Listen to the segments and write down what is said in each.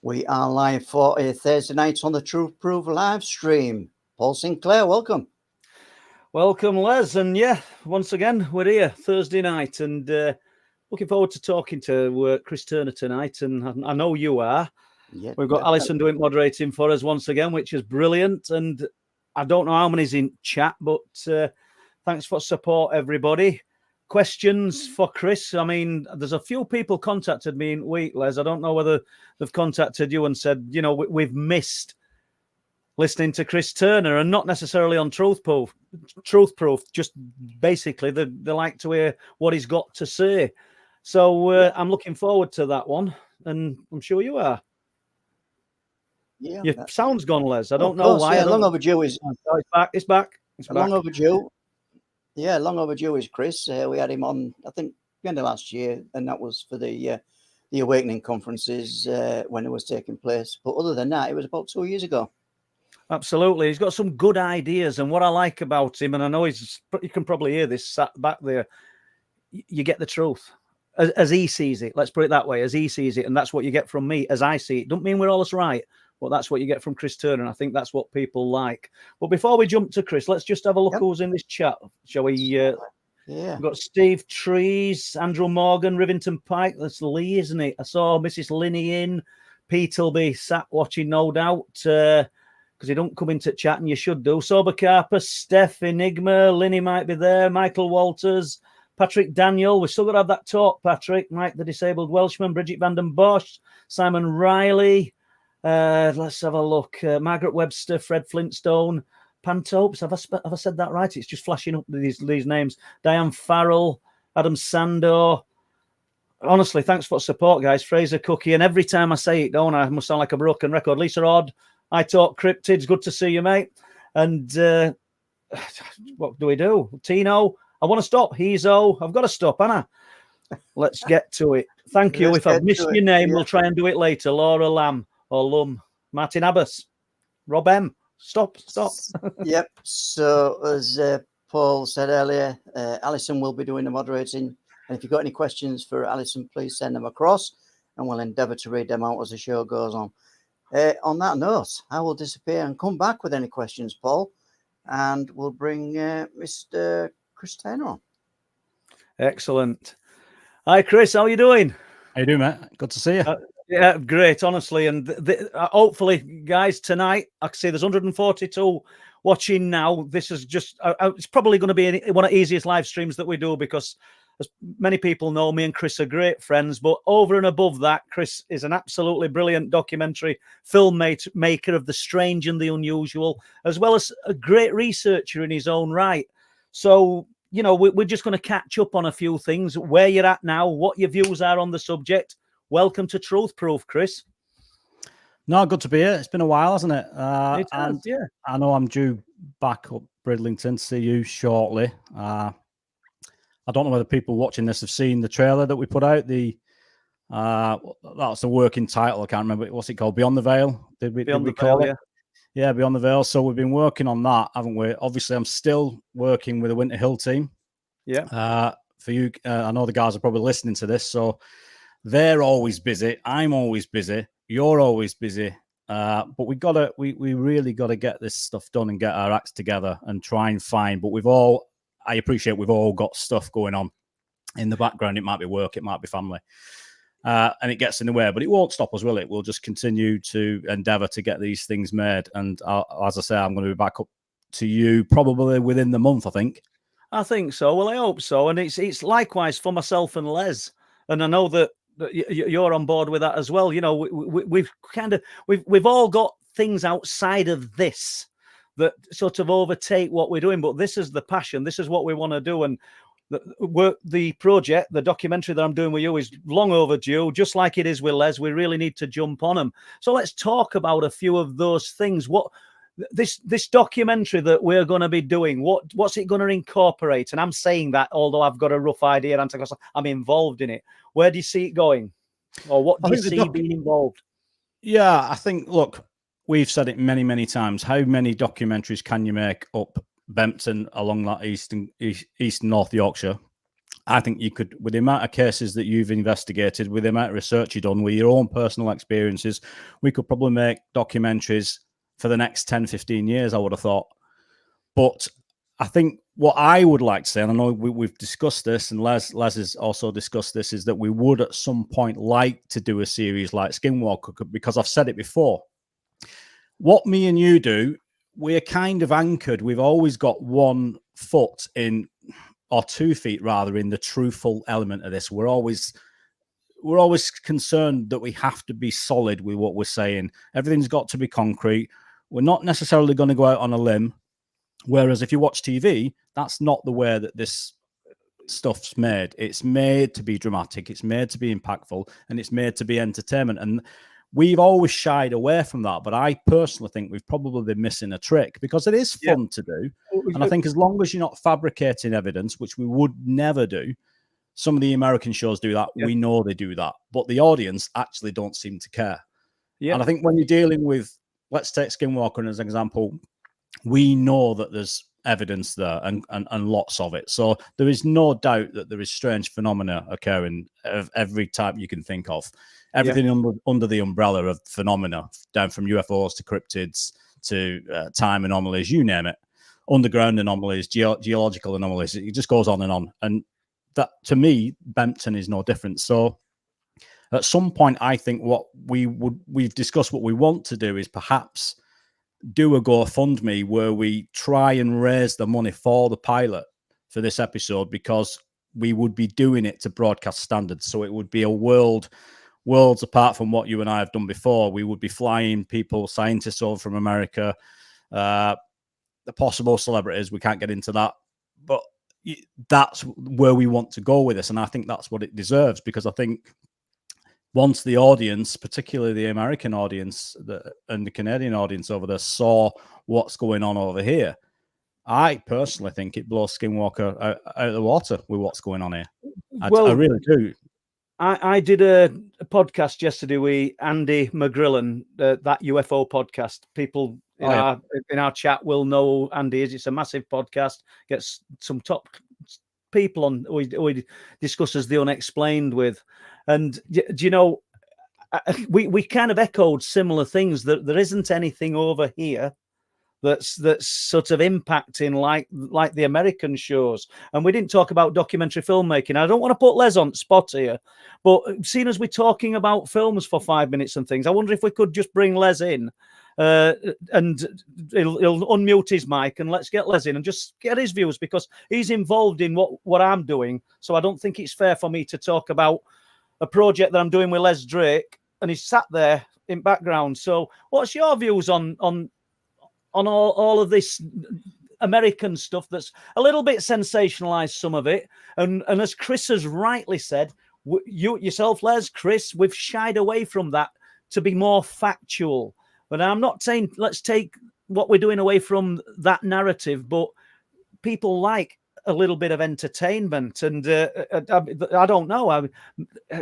We are live for a Thursday night on the Truth Proof live stream. Paul Sinclair, welcome. Welcome, Les. And yeah, once again, we're here Thursday night and looking forward to talking to Chris Turner tonight. And I know you are. Yeah, We've got Alison doing moderating for us once again, which is brilliant. And I don't know how many's in chat, but thanks for support, everybody. Questions for Chris? I mean, there's a few people contacted me in week, Les. I don't know whether they've contacted you and said, you know, we've missed listening to Chris Turner, and not necessarily on Truth Proof, just basically they like to hear what he's got to say. So I'm looking forward to that one, and I'm sure you are. Yeah, your sound's gone, Les. I don't know why. Yeah, long overdue is. Oh, it's back. Long overdue. Yeah, long overdue is Chris. We had him on, I think, the end of last year, and that was for the Awakening conferences when it was taking place. But other than that, it was about 2 years ago. Absolutely. He's got some good ideas. And what I like about him, and I know you can probably hear this sat back there, you get the truth as he sees it. Let's put it that way, as he sees it. And that's what you get from me as I see it. Don't mean we're always right, but that's what you get from Chris Turner. And I think that's what people like. But before we jump to Chris, let's just have a look who's in this chat. Shall we? Yeah. We've got Steve Trees, Andrew Morgan, Rivington Pike. That's Lee, isn't it? I saw Mrs. Linney in. Pete will be sat watching, no doubt. Because you don't come into chat, and you should do. Sober Carper, Steph, Enigma, Linny might be there, Michael Walters, Patrick Daniel. We've still got to have that talk, Patrick. Mike, the disabled Welshman, Bridget Van den Bosch, Simon Riley. Let's have a look. Margaret Webster, Fred Flintstone, Pantopes. Have I said that right? It's just flashing up these names. Diane Farrell, Adam Sando. Honestly, thanks for the support, guys. Fraser Cookie. And every time I say it, don't I must sound like a broken record. Lisa Odd. I talk cryptids. Good to see you, mate. And what do we do? Tino, I want to stop. Hezo, I've got to stop, Anna. Let's get to it. Thank you. If I've missed your name, we'll try and do it later. Laura Lamb or Lum. Martin Abbas. Rob M. Stop. Yep. So as Paul said earlier, Alison will be doing the moderating. And if you've got any questions for Alison, please send them across, and we'll endeavour to read them out as the show goes on. On that note, I will disappear and come back with any questions, Paul, and we'll bring Mr. Chris Turner on. Excellent. Hi, Chris. How are you doing? How you doing, mate? Good to see you. Yeah, great, honestly. And hopefully, guys, tonight, I can see there's 142 watching now. This is just, it's probably going to be one of the easiest live streams that we do because, as many people know, me and Chris are great friends, but over and above that, Chris is an absolutely brilliant documentary filmmaker of the strange and the unusual, as well as a great researcher in his own right. So, you know, we're just going to catch up on a few things, where you're at now, what your views are on the subject. Welcome to Truth Proof, Chris. No, good to be here. It's been a while, hasn't it? It has, yeah. I know I'm due back up Bridlington to see you shortly. I don't know whether people watching this have seen the trailer that we put out. That's the working title. I can't remember. What's it called? Beyond the Veil? Did we call it? Yeah, Beyond the Veil. So we've been working on that, haven't we? Obviously, I'm still working with the Winter Hill team. Yeah. For you, I know the guys are probably listening to this, so they're always busy. I'm always busy. You're always busy. But we really got to get this stuff done and get our acts together and try and find. But I appreciate we've all got stuff going on in the background. It might be work, it might be family, and it gets in the way, but it won't stop us, will it? We'll just continue to endeavour to get these things made. And as I say, I'm going to be back up to you probably within the month, I think. I think so. Well, I hope so. And it's likewise for myself and Les. And I know that you're on board with that as well. You know, we've all got things outside of this that sort of overtake what we're doing, but this is the passion. This is what we want to do. And the project, the documentary that I'm doing with you is long overdue, just like it is with Les. We really need to jump on them. So let's talk about a few of those things. What this documentary that we're going to be doing, what's it going to incorporate? And I'm saying that, although I've got a rough idea, because I'm involved in it. Where do you see it going? Or what do you see being involved? Yeah, I think, look, we've said it many, many times. How many documentaries can you make up Bempton along that east and North Yorkshire? I think you could, with the amount of cases that you've investigated, with the amount of research you've done, with your own personal experiences, we could probably make documentaries for the next 10, 15 years, I would have thought. But I think what I would like to say, and I know we've discussed this, and Les has also discussed this, is that we would at some point like to do a series like Skinwalker, because I've said it before. What me and you do, we're kind of anchored. We've always got 1 foot in, or 2 feet rather, in the truthful element of this. We're always concerned that we have to be solid with what we're saying. Everything's got to be concrete. We're not necessarily going to go out on a limb. Whereas if you watch TV, that's not the way that this stuff's made. It's made to be dramatic, it's made to be impactful, and it's made to be entertainment. And we've always shied away from that. But I personally think we've probably been missing a trick, because it is fun to do. And I think as long as you're not fabricating evidence, which we would never do, some of the American shows do that. We know they do that. But the audience actually don't seem to care. And I think when you're dealing with, let's take Skinwalker as an example, we know that there's evidence there and lots of it. So there is no doubt that there is strange phenomena occurring of every type you can think of. Everything under the umbrella of phenomena, down from UFOs to cryptids to time anomalies, you name it. Underground anomalies, geological anomalies. It just goes on. And that, to me, Bempton is no different. So at some point, I think what we've discussed what we want to do is perhaps do a GoFundMe where we try and raise the money for the pilot for this episode, because we would be doing it to broadcast standards. So it would be a worlds apart from what you and I have done before. We would be flying people, scientists over from America, the possible celebrities. We can't get into that, but that's where we want to go with this. And I think that's what it deserves, because I think once the audience, particularly the American audience and the Canadian audience over there, saw what's going on over here, I personally think it blows Skinwalker out of the water with what's going on here. I really do. I did a podcast yesterday with Andy McGrillen, that UFO podcast. People in our chat will know Andy is. It's a massive podcast. Gets some top people on who he discusses the unexplained with. And do you know, we kind of echoed similar things, that there isn't anything over here that's sort of impacting like the American shows. And we didn't talk about documentary filmmaking. I don't want to put Les on the spot here, but seeing as we're talking about films for 5 minutes and things, I wonder if we could just bring Les in, and he'll unmute his mic, and let's get Les in and just get his views, because he's involved in what I'm doing. So I don't think it's fair for me to talk about a project that I'm doing with Les Drake, and he's sat there in background. So what's your views on all of this American stuff that's a little bit sensationalized, some of it? And as Chris has rightly said, you yourself, Les, Chris, we've shied away from that to be more factual. But I'm not saying let's take what we're doing away from that narrative, but people like a little bit of entertainment. And I don't know.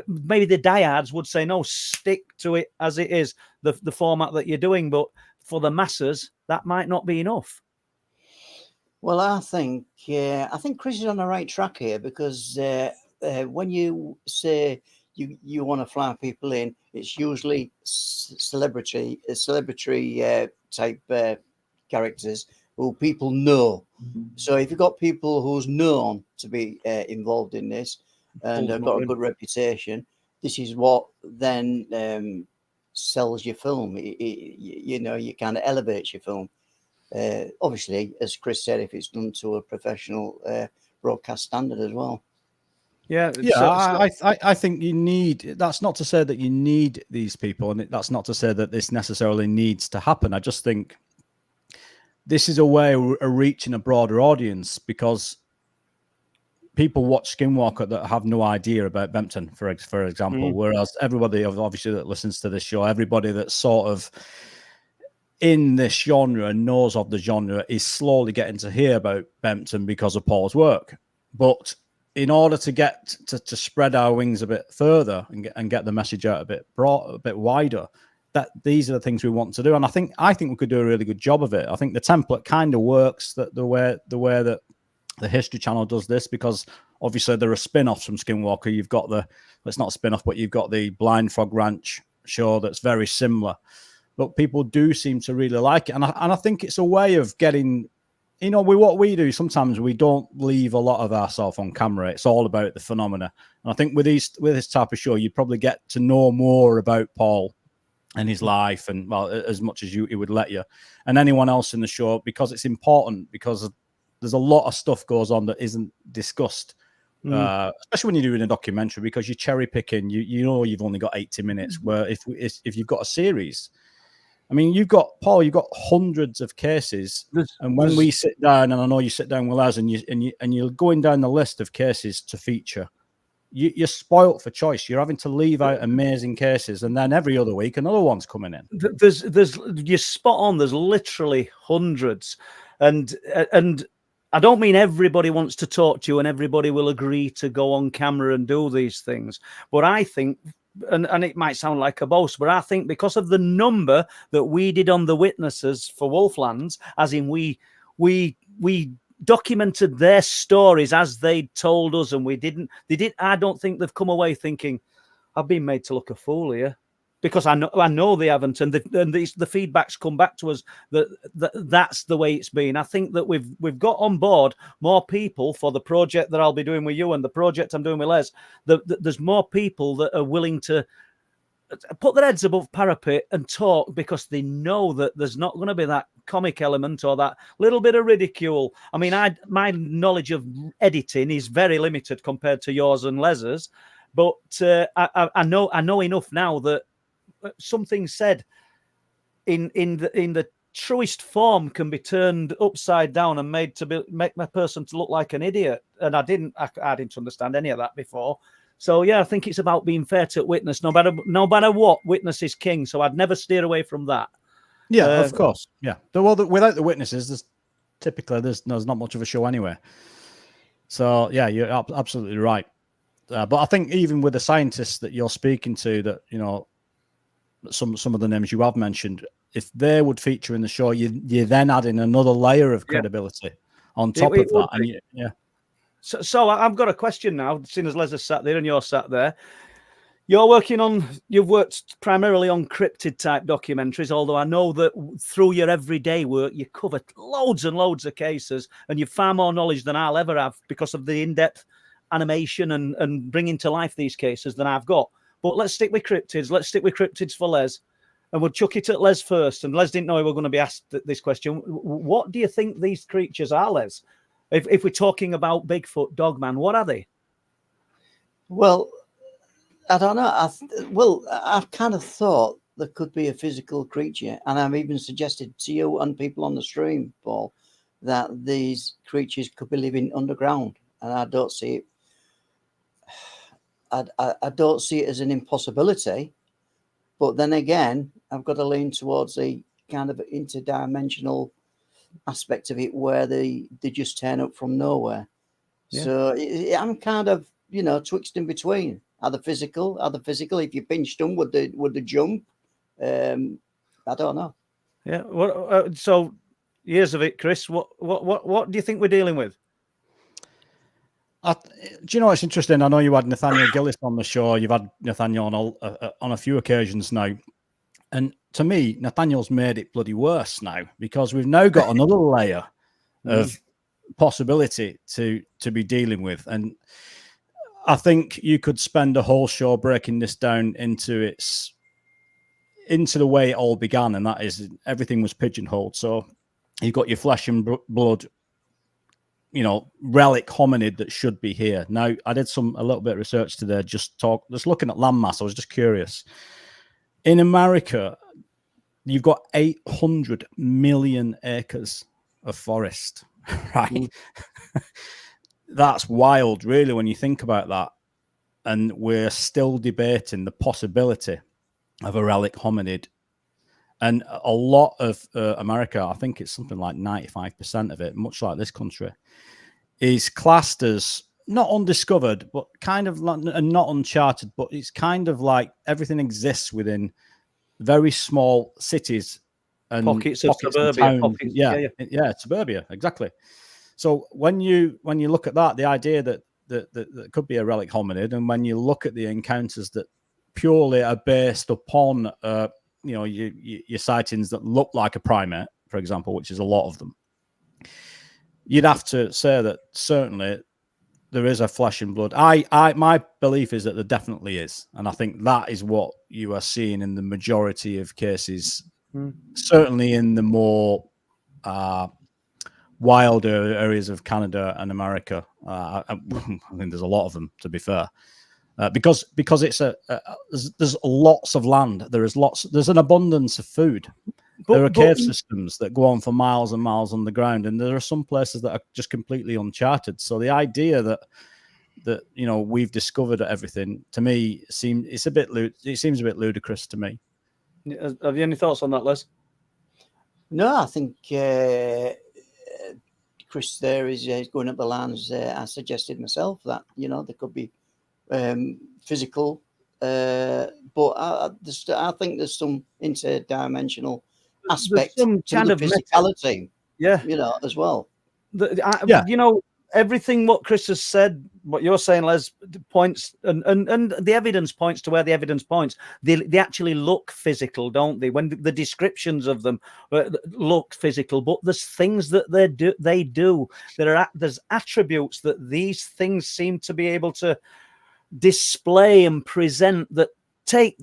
Maybe the diehards would say, no, stick to it as it is, the format that you're doing. But for the masses, that might not be enough. Well, I think Chris is on the right track here, because when you say you want to fly people in, it's usually celebrity type characters who people know. So if you've got people who's known to be involved in this and have got a good reputation, this is what then sells your film. You kind of elevates your film. Obviously, as Chris said, if it's done to a professional broadcast standard as well. I think you need. That's not to say that you need these people, and that's not to say that this necessarily needs to happen. I just think this is a way of reaching a broader audience, because people watch Skinwalker that have no idea about Bempton, for example, whereas everybody obviously that listens to this show, everybody that's sort of in this genre and knows of the genre, is slowly getting to hear about Bempton because of Paul's work. But in order to get to spread our wings a bit further and get the message out a bit wider, that these are the things we want to do. And I think we could do a really good job of it. I think the template kind of works, that the way that the History Channel does this, because Obviously, there are spin-offs from Skinwalker. You've got it's not a spin-off, but you've got the Blind Frog Ranch show that's very similar. But people do seem to really like it. And I think it's a way of getting, what we do, sometimes we don't leave a lot of ourselves on camera. It's all about the phenomena. And I think with this type of show, you probably get to know more about Paul and his life, and well, as much as he would let you, and anyone else in the show, because it's important, because there's a lot of stuff goes on that isn't discussed, especially when you're doing a documentary, because you're cherry picking. You've only got 80 minutes. Where if you've got a series, I mean, you've got hundreds of cases, and when we sit down, and I know you sit down with us, and you're going down the list of cases to feature. You're spoilt for choice. You're having to leave out amazing cases, and then every other week another one's coming in. You're spot on. There's literally hundreds, and I don't mean everybody wants to talk to you and everybody will agree to go on camera and do these things, but I think, and it might sound like a boast, but I think because of the number that we did on the witnesses for Wolflands, as in we documented their stories as they told us, and I don't think they've come away thinking I've been made to look a fool here, because I know they haven't, and the feedback's come back to us that's the way it's been. I think that we've got on board more people for the project that I'll be doing with you and the project I'm doing with Les. There's more people that are willing to put their heads above parapet and talk, because they know that there's not going to be that comic element or that little bit of ridicule. I mean, my knowledge of editing is very limited compared to yours and Les's, but I know enough now that something said in the truest form can be turned upside down and make my person to look like an idiot. And I didn't understand any of that before. So yeah, I think it's about being fair to witness, no matter what. Witness is king, so I'd never steer away from that. Yeah, of course. Yeah. Well, without the witnesses, there's not much of a show anyway. So yeah, you're absolutely right. But I think even with the scientists that you're speaking to, that some of the names you have mentioned, if they would feature in the show, you then add in another layer of credibility on top of that. And So I've got a question now, seeing as Les has sat there and you're sat there. You've worked primarily on cryptid type documentaries, although I know that through your everyday work, you cover loads and loads of cases, and you've far more knowledge than I'll ever have because of the in-depth animation and bringing to life these cases than I've got. But let's stick with cryptids. Let's stick with cryptids for Les. And we'll chuck it at Les first. And Les didn't know we were going to be asked this question. What do you think these creatures are, Les? If we're talking about Bigfoot, Dogman, what are they? Well, I don't know. I've kind of thought there could be a physical creature. And I've even suggested to you and people on the stream, Paul, that these creatures could be living underground. And I don't see it. I don't see it as an impossibility, but then again, I've got to lean towards the kind of interdimensional aspect of it, where they just turn up from nowhere. Yeah. So I'm kind of twixt in between. Are they physical? If you pinched them, would they jump? I don't know. Yeah. So years of it, Chris. What do you think we're dealing with? Do you know what's interesting? I know you had Nathaniel Gillis on the show. You've had Nathaniel on a few occasions now. And to me, Nathaniel's made it bloody worse now, because we've now got another layer of possibility to be dealing with. And I think you could spend a whole show breaking this down into the way it all began. And that is, everything was pigeonholed. So you've got your flesh and blood, relic hominid that should be here. Now, I did a little bit of research today, just looking at landmass. I was just curious. In America, you've got 800 million acres of forest, right? That's wild, really, when you think about that. And we're still debating the possibility of a relic hominid. And a lot of America, I think it's something like 95% of it, much like this country, is classed as not undiscovered, but kind of and not uncharted, but it's kind of like everything exists within very small cities and pockets of suburbia. Yeah, suburbia, exactly. So when you look at that, the idea that that could be a relic hominid. And when you look at the encounters that purely are based upon, your sightings that look like a primate, for example, which is a lot of them, you'd have to say that certainly there is a flesh and blood. My belief is that there definitely is, and I think that is what you are seeing in the majority of cases. Certainly in the more wilder areas of Canada and America. I think there's a lot of them, to be fair, because it's there's lots of land. There's an abundance of food. There are cave systems that go on for miles and miles on the ground, and there are some places that are just completely uncharted. So the idea that we've discovered everything, to me, seems a bit ludicrous to me. Have you any thoughts on that, Les? No, I think Chris there is going up the lines. I suggested myself that there could be physical, but I think there's some interdimensional aspect some to kind the of physicality, as well. Everything what Chris has said, what you're saying, Les, points and the evidence points to where the evidence points. They actually look physical, don't they? When the descriptions of them look physical, but there's things that they do. There's attributes that these things seem to be able to display and present that take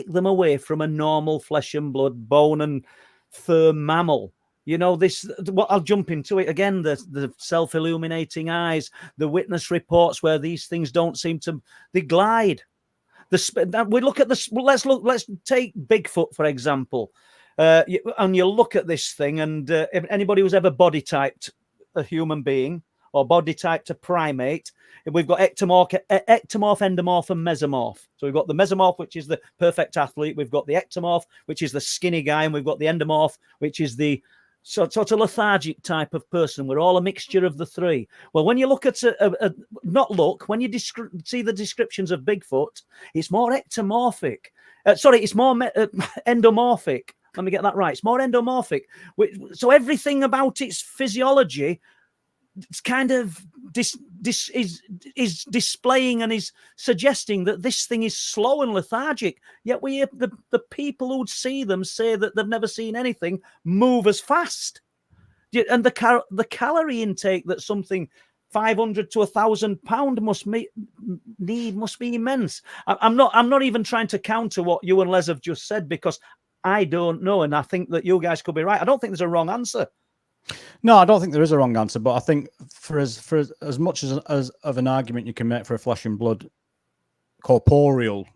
them away from a normal flesh and blood, bone and fur mammal. I'll jump into it again. The self-illuminating eyes, the witness reports where these things don't seem to, they glide. We look at this. Let's take Bigfoot for example, and you look at this thing, and if anybody who's ever body typed a human being or body typed a primate, we've got ectomorph, endomorph, and mesomorph. So we've got the mesomorph, which is the perfect athlete. We've got the ectomorph, which is the skinny guy, and we've got the endomorph, which is the sort of lethargic type of person. We're all a mixture of the three. Well, when you look at when you see the descriptions of Bigfoot, it's more ectomorphic. It's more endomorphic. Let me get that right. It's more endomorphic. So everything about its physiology, it's kind of is displaying and is suggesting that this thing is slow and lethargic. Yet we hear the people who'd see them say that they've never seen anything move as fast. And the calorie intake that something 500 to 1,000 pound must be immense. I'm not even trying to counter what you and Les have just said, because I don't know, and I think that you guys could be right. I don't think there's a wrong answer. No, I don't think there is a wrong answer, but I think for as much as of an argument you can make for a flesh and blood corporeal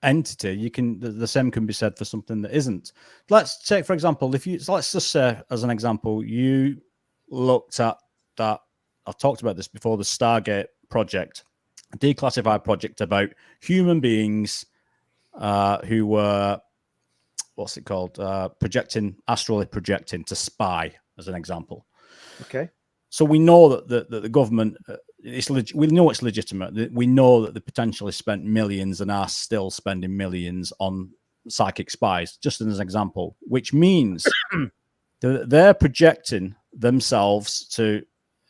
entity, the same can be said for something that isn't. Let's take, for example, let's just say as an example, you looked at that. I've talked about this before, the Stargate project, a declassified project about human beings who were, what's it called? Astrally projecting to spy, as an example. Okay. So we know that the government, we know it's legitimate. We know that they potentially spent millions and are still spending millions on psychic spies, just as an example, which means that they're projecting themselves to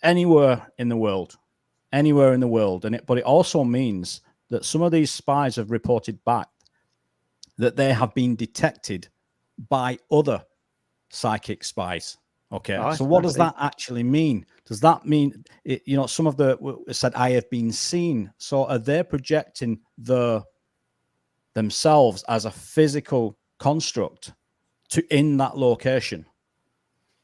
anywhere in the world. But it also means that some of these spies have reported back that they have been detected by other psychic spies. Okay, so what does that actually mean? Does that mean, some of said, I have been seen. So are they projecting themselves as a physical construct in that location?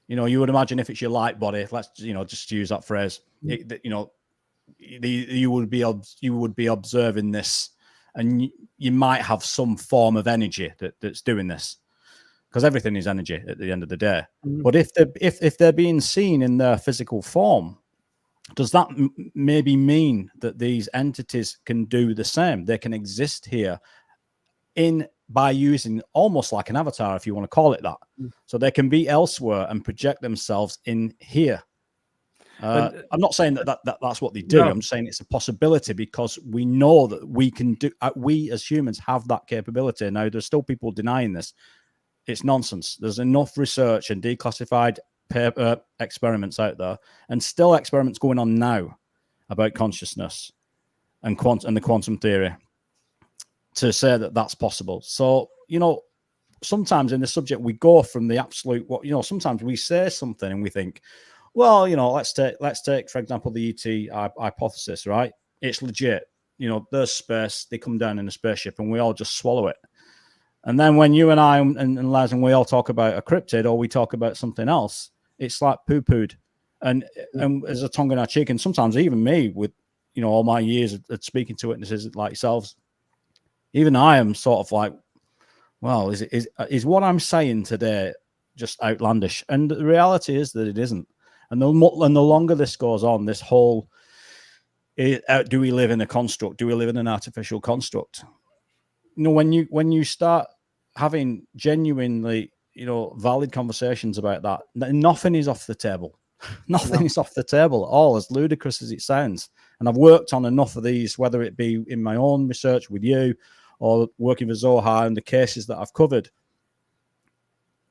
You would imagine if it's your light body, let's, just use that phrase, you would be observing this, and you might have some form of energy that's doing this, because everything is energy at the end of the day. But if they're being seen in their physical form, does that maybe mean that these entities can do the same? They can exist here by using almost like an avatar, if you want to call it that. So they can be elsewhere and project themselves in here. I'm not saying that's what they do. No. I'm saying it's a possibility, because we know that we can do. We as humans have that capability. Now, there's still people denying this. It's nonsense. There's enough research and declassified paper experiments out there, and still experiments going on now. about consciousness and the quantum theory to say that that's possible. So, you know, sometimes in the subject we go from the absolute, what, you know, sometimes we say something and we think, well, you know, let's take for example the ET hypothesis, right? It's legit. You know, there's space, they come down in a spaceship, and we all just swallow it. And then when you and I and Les and we all talk about a cryptid, or we talk about something else, it's like poo-pooed. And as a tongue in our cheek, and sometimes even me, with, you know, all my years of speaking to witnesses like yourselves, even I am sort of like, well, is what I'm saying today just outlandish? And the reality is that it isn't. And the longer this goes on, this whole, do we live in a construct? Do we live in an artificial construct? You know, when you start having genuinely, you know, valid conversations about that, nothing is off the table. Nothing is off the table at all, as ludicrous as it sounds. And I've worked on enough of these, whether it be in my own research with you or working with Zohar and the cases that I've covered.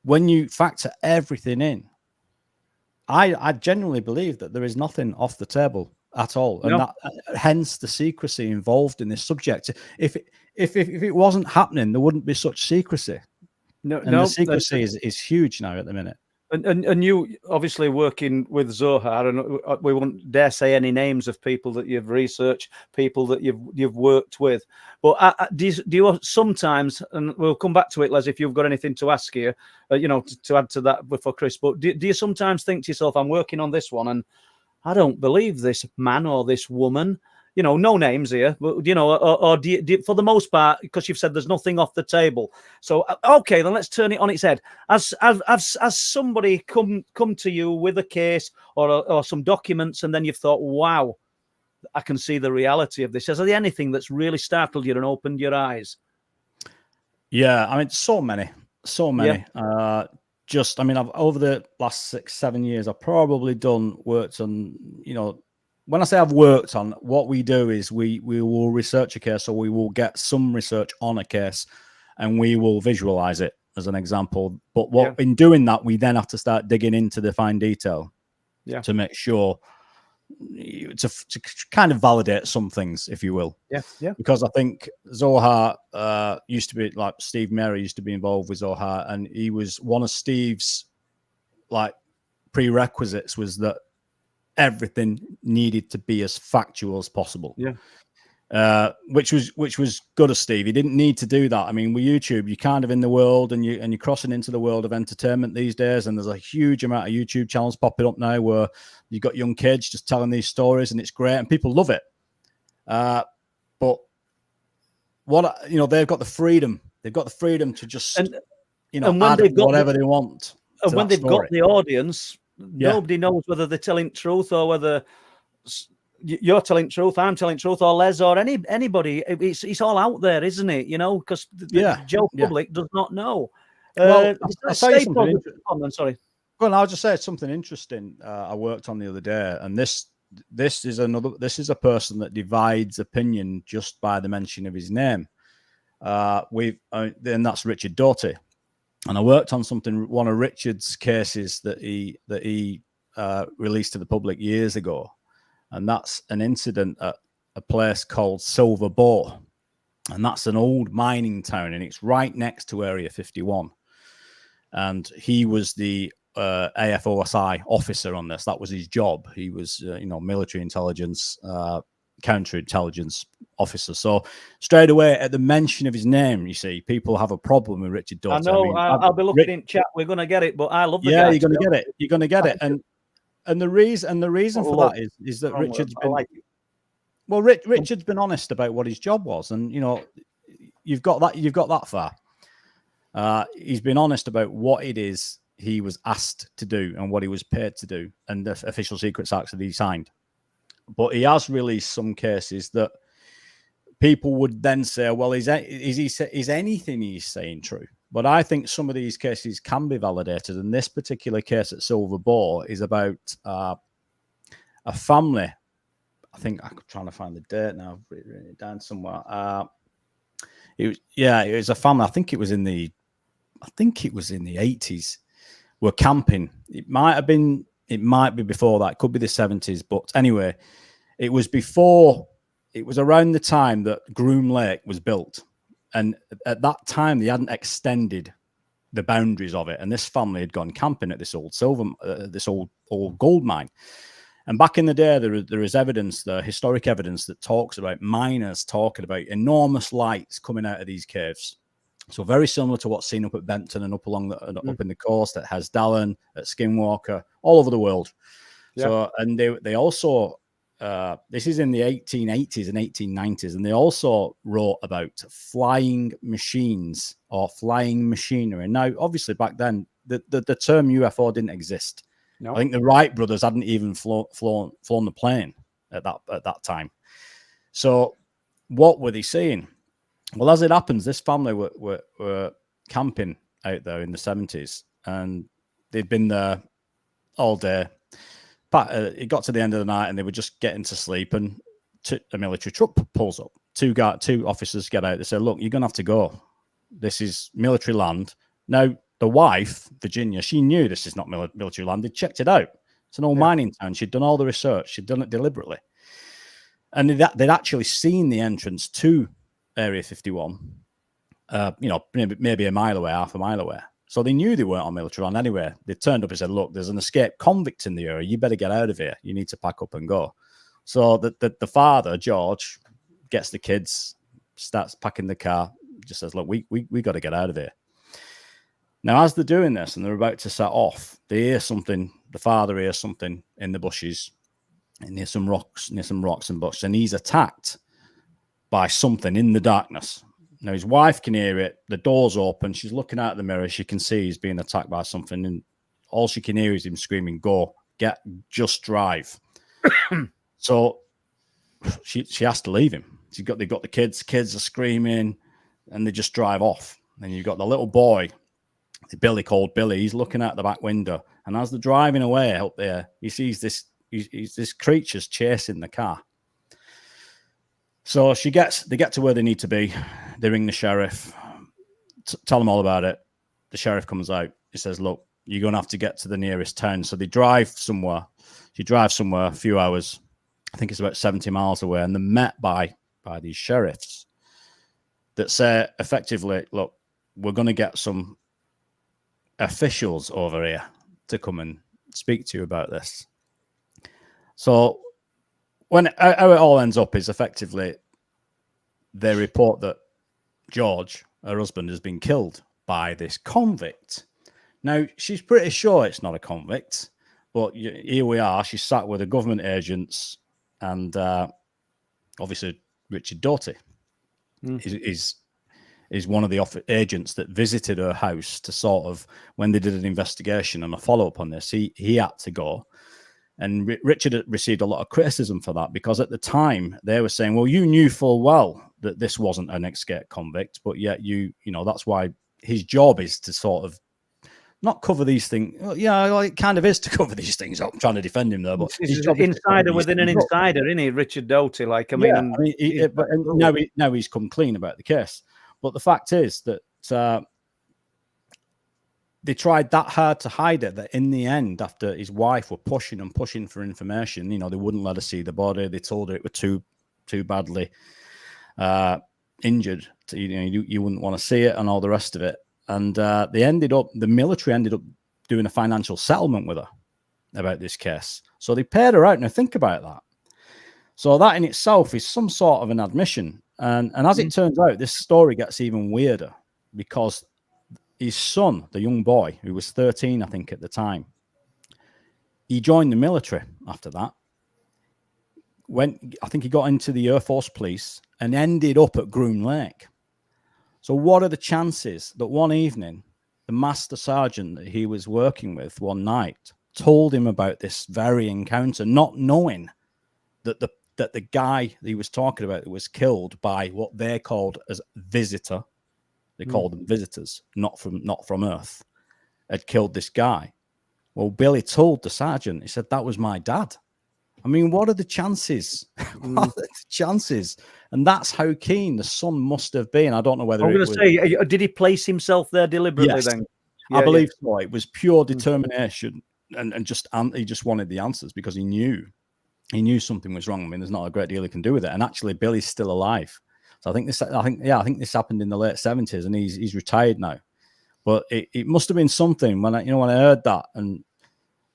When you factor everything in, I genuinely believe that there is nothing off the table at all, and that hence the secrecy involved in this subject. If it wasn't happening, there wouldn't be such secrecy. The secrecy is huge now at the minute. And you obviously working with Zohar, and we won't dare say any names of people that you've researched, people that you've worked with. But do you sometimes, and we'll come back to it, Les, if you've got anything to ask here, you know, to add to that before Chris. But do you sometimes think to yourself, I'm working on this one, and I don't believe this man or this woman? You know, no names here, but, you know, or do you, for the most part, because you've said there's nothing off the table. So, okay, then let's turn it on its head. As somebody come to you with a case or some documents, and then you've thought, wow, I can see the reality of this. Is there anything that's really startled you and opened your eyes? Yeah, I mean, so many. Yeah. I mean, I've over the last 6-7 years, I've probably worked on, you know, when I say I've worked on, what we do is we will research a case, or we will get some research on a case, and we will visualize it as an example. But in doing that, we then have to start digging into the fine detail to make sure to kind of validate some things, if you will. Yeah. Because I think Zohar used to be, like, Steve Mary used to be involved with Zohar, and he was one of Steve's like prerequisites was that everything needed to be as factual as possible. Which was good of Steve. He didn't need to do that. I mean, with YouTube, you're kind of in the world, and you're crossing into the world of entertainment these days, and there's a huge amount of YouTube channels popping up now where you've got young kids just telling these stories, and it's great, and people love it. But what, you know, they've got the freedom. They've got the freedom to just, you know, add whatever they want. And when they've got the audience, nobody knows whether they're telling truth or whether you're telling truth, I'm telling truth, or Les, or anybody. It's all out there, isn't it? You know, because the Joe public does not know. Well, I'll tell you something. Sorry. Well, I'll just say something interesting. I worked on the other day, and this is a person that divides opinion just by the mention of his name. And that's Richard Doty. And I worked on one of Richard's cases that he released to the public years ago. And that's an incident at a place called Silver Bow. And that's an old mining town, and it's right next to Area 51. And he was the AFOSI officer on this. That was his job. He was, military intelligence, counterintelligence officer. So straight away at the mention of his name, you see, people have a problem with Richard Doty. I know. I'll be looking in chat. We're going to get it, but I love the guy. You're going to get it. You're going to get it. And the reason for that is that Richard's been Richard's been honest about what his job was, and you know, you've got that far. He's been honest about what it is he was asked to do and what he was paid to do, and the official secrets acts that he signed. But he has released some cases that people would then say, well, is anything he's saying true? But I think some of these cases can be validated. And this particular case at Silver Bow is about a family. I think I'm trying to find the date now. I've written it down somewhere. It was a family. I think it was in the 80s. Were camping. It might be before that. It could be the 70s. But anyway, It was before, it was around the time that Groom Lake was built. And at that time, they hadn't extended the boundaries of it. And this family had gone camping at this old this old gold mine. And back in the day, there is evidence, the historic evidence that talks about miners talking about enormous lights coming out of these caves. So very similar to what's seen up at Benton and up along up in the coast at Hesdallen, at Skinwalker, all over the world. Yeah. So, and they also, this is in the 1880s and 1890s, and they also wrote about flying machines or flying machinery. Now, obviously, back then, the term UFO didn't exist. No. I think the Wright brothers hadn't even flown the plane at that time. So, what were they saying? Well, as it happens, this family were camping out there in the 70s, and they'd been there all day. But it got to the end of the night, and they were just getting to sleep, and a military truck pulls up. Two officers get out. They say, "Look, you're going to have to go. This is military land." Now, the wife, Virginia, she knew this is not military land. They checked it out. It's an old mining town. She'd done all the research. She'd done it deliberately. And they'd actually seen the entrance to Area 51, maybe a mile away, half a mile away. So they knew they weren't on military land anyway. They turned up and said, "Look, there's an escaped convict in the area. You better get out of here. You need to pack up and go." So the father, George, gets the kids, starts packing the car, just says, "Look, we got to get out of here." Now, as they're doing this and they're about to set off, they hear something. The father hears something in the bushes, and near some rocks and bushes, and he's attacked by something in the darkness. Now, his wife can hear it. The door's open. She's looking out the mirror. She can see he's being attacked by something, and all she can hear is him screaming, "Go, just drive." So she has to leave him. They've got the kids. Kids are screaming, and they just drive off. And you've got the little boy, Billy, called Billy. He's looking out the back window, and as they're driving away up there, he sees this creature's chasing the car. So they get to where they need to be. They ring the sheriff, tell them all about it. The sheriff comes out. He says, "Look, you're going to have to get to the nearest town." So they drive somewhere. She drives somewhere a few hours. I think it's about 70 miles away. And they're met by these sheriffs that say effectively, "Look, we're going to get some officials over here to come and speak to you about this." So how it all ends up is effectively they report that George, her husband, has been killed by this convict. Now, she's pretty sure it's not a convict, but here we are. She's sat with the government agents, and obviously Richard Doughty is one of the agents that visited her house to sort of, when they did an investigation and a follow-up on this, he had to go. And Richard received a lot of criticism for that, because at the time they were saying, "Well, you knew full well that this wasn't an escaped convict, but yet you know, that's why his job is to sort of not cover these things." Well, yeah, it kind of is to cover these things up. I'm trying to defend him there, but he's an insider within an insider, isn't he, Richard Doughty? Like, now he's come clean about the case. But the fact is that they tried that hard to hide it, that in the end, after his wife were pushing and pushing for information, they wouldn't let her see the body. They told her it was too badly injured. You wouldn't want to see it and all the rest of it. And the military ended up doing a financial settlement with her about this case. So they paid her out. Now think about that. So that in itself is some sort of an admission. And as it turns out, this story gets even weirder, because his son, the young boy, who was 13, I think, at the time, he joined the military after that. I think he got into the Air Force Police and ended up at Groom Lake. So what are the chances that one evening, the master sergeant that he was working with one night told him about this very encounter, not knowing that the guy that he was talking about was killed by what they called as visitor. They called them visitors, not from Earth, had killed this guy. Well, Billy told the sergeant, he said, "That was my dad." I mean, what are the chances? What are the chances? And that's how keen the son must have been. I don't know whether I'm going to say, did he place himself there deliberately? Yes, then? I believe so. It was pure determination, and he just wanted the answers because he knew he knew something was wrong. I mean, there's not a great deal he can do with it. And actually, Billy's still alive. So I think this happened in the late 70s, and he's retired now. But it must have been something when I heard that, and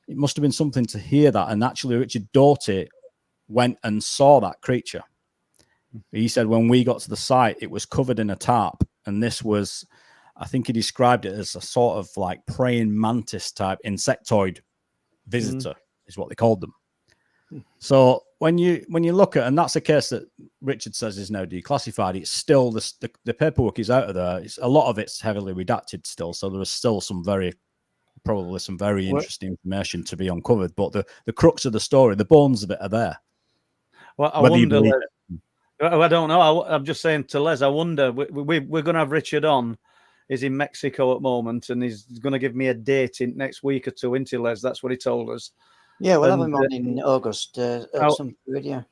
it must have been something to hear that. And actually, Richard Doughty went and saw that creature. He said when we got to the site, it was covered in a tarp, and this was, I think he described it as a sort of like praying mantis type insectoid visitor, is what they called them. So when you look at, and that's a case that Richard says is now declassified, it's still the paperwork is out of there. A lot of it's heavily redacted still, so there is still probably some very interesting information to be uncovered. But the crux of the story, the bones of it, are there. Well, I wonder. I don't know. I'm just saying to Les, I wonder. We're going to have Richard on. He's in Mexico at the moment, and he's going to give me a date in next week or two, isn't he, Les? That's what he told us. Yeah, we'll have him on in August at some period, yeah.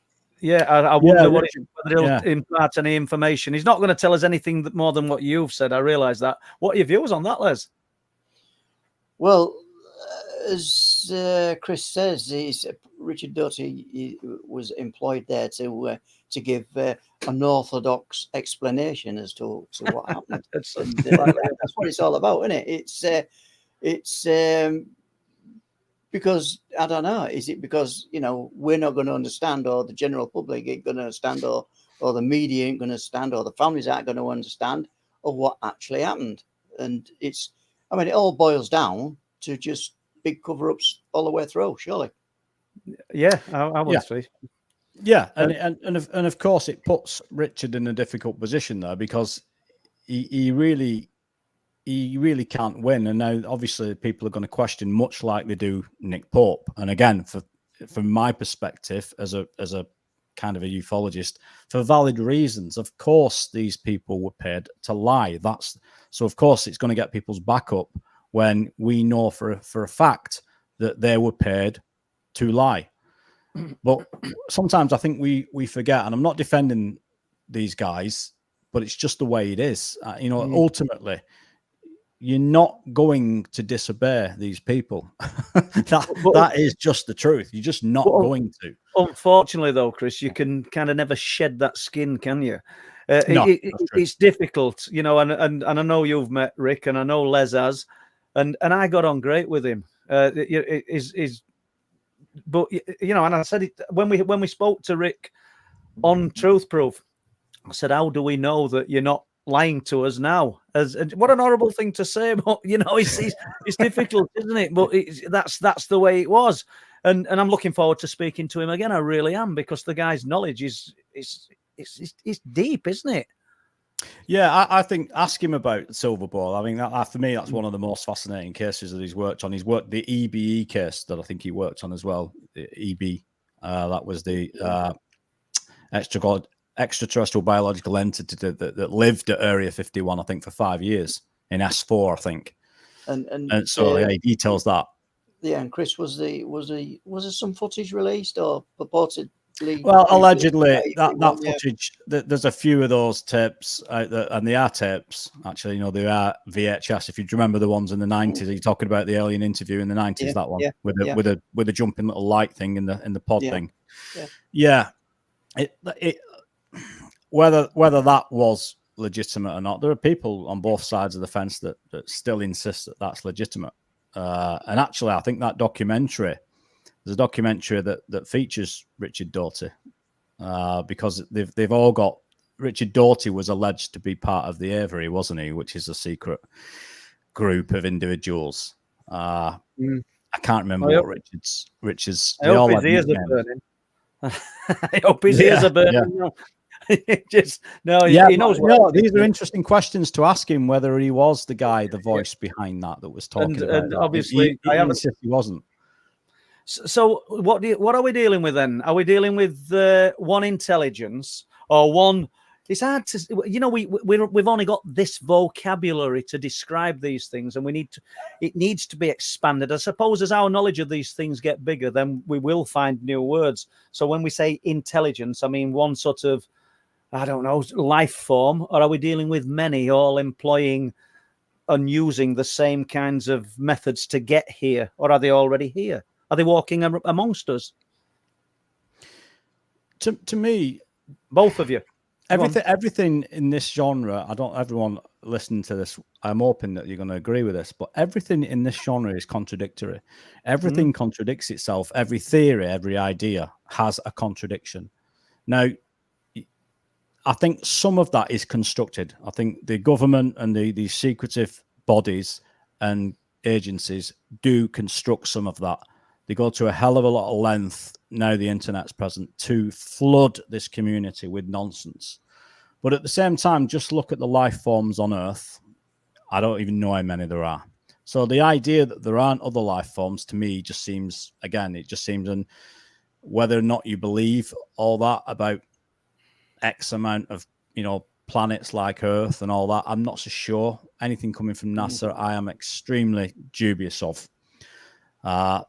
Yeah, I wonder whether he'll impart any information. He's not going to tell us anything more than what you've said. I realise that. What are your views on that, Les? Well, as Chris says, Richard Doughty was employed there to give an orthodox explanation as to what happened. That's what it's all about, isn't it? It's because, I don't know, is it because, we're not going to understand, or the general public ain't going to understand, or the media ain't going to understand, or the families aren't going to understand, or what actually happened? And it all boils down to just big cover-ups all the way through, surely. Yeah, I would say. Yeah, and of course it puts Richard in a difficult position there, because he really can't win. And now obviously people are going to question, much like they do Nick Pope. And again, from my perspective as a kind of a ufologist, for valid reasons, of course these people were paid to lie. So of course it's going to get people's back up when we know for a fact that they were paid to lie. But sometimes I think we forget, and I'm not defending these guys, but it's just the way it is. Ultimately, you're not going to disobey these people. that is just the truth. You're just not going to. Unfortunately, though, Chris, you can kind of never shed that skin, can you? No, it's difficult, and I know you've met Rick, and I know Les has, and I got on great with him. But and I said it when we spoke to Rick on Truth Proof. I said, "How do we know that you're not lying to us now?" What an horrible thing to say, but it's difficult, isn't it? But that's the way it was, and I'm looking forward to speaking to him again. I really am, because the guy's knowledge is deep, isn't it? Yeah, I think ask him about Silver Ball. I mean, for me, that's one of the most fascinating cases that he's worked on. He's worked the EBE case that I think he worked on as well. The EB, that was the extraterrestrial biological entity that lived at Area 51, I think, for 5 years in S4, I think. And so he details that. Yeah, and Chris, was there some footage released or purported? Well, allegedly, that footage, there's a few of those tapes out there, and they are tapes, actually. They are VHS. If you remember the ones in the 90s, are you talking about the alien interview in the 90s, that one? With a jumping little light thing in the pod thing. Yeah. Whether that was legitimate or not, there are people on both sides of the fence that still insist that that's legitimate. And actually, I think that there's a documentary that features Richard Doughty, because they've all got, Richard Doughty was alleged to be part of the Avery, wasn't he? Which is a secret group of individuals. I can't remember what Richard's. I hope his ears are burning. I hope his ears are burning. Yeah. He knows. These are interesting questions to ask him, whether he was the guy, the voice behind that was talking about. And obviously, he wasn't. So what are we dealing with then? Are we dealing with one intelligence or one? It's hard to, we've only got this vocabulary to describe these things, and it needs to be expanded. I suppose as our knowledge of these things get bigger, then we will find new words. So when we say intelligence, I mean one sort of, I don't know, life form, or are we dealing with many all employing and using the same kinds of methods to get here, or are they already here? Are they walking amongst us? to me, both of you. Everything in this genre, everyone listening to this, I'm hoping that you're going to agree with this, but everything in this genre is contradictory. Everything contradicts itself. Every theory, every idea has a contradiction. Now, I think some of that is constructed. I think the government and the secretive bodies and agencies do construct some of that. They go to a hell of a lot of length, now the internet's present, to flood this community with nonsense. But at the same time, just look at the life forms on Earth. I don't even know how many there are. So the idea that there aren't other life forms, to me, just seems, and whether or not you believe all that about X amount of, planets like Earth and all that, I'm not so sure. Anything coming from NASA, I am extremely dubious of.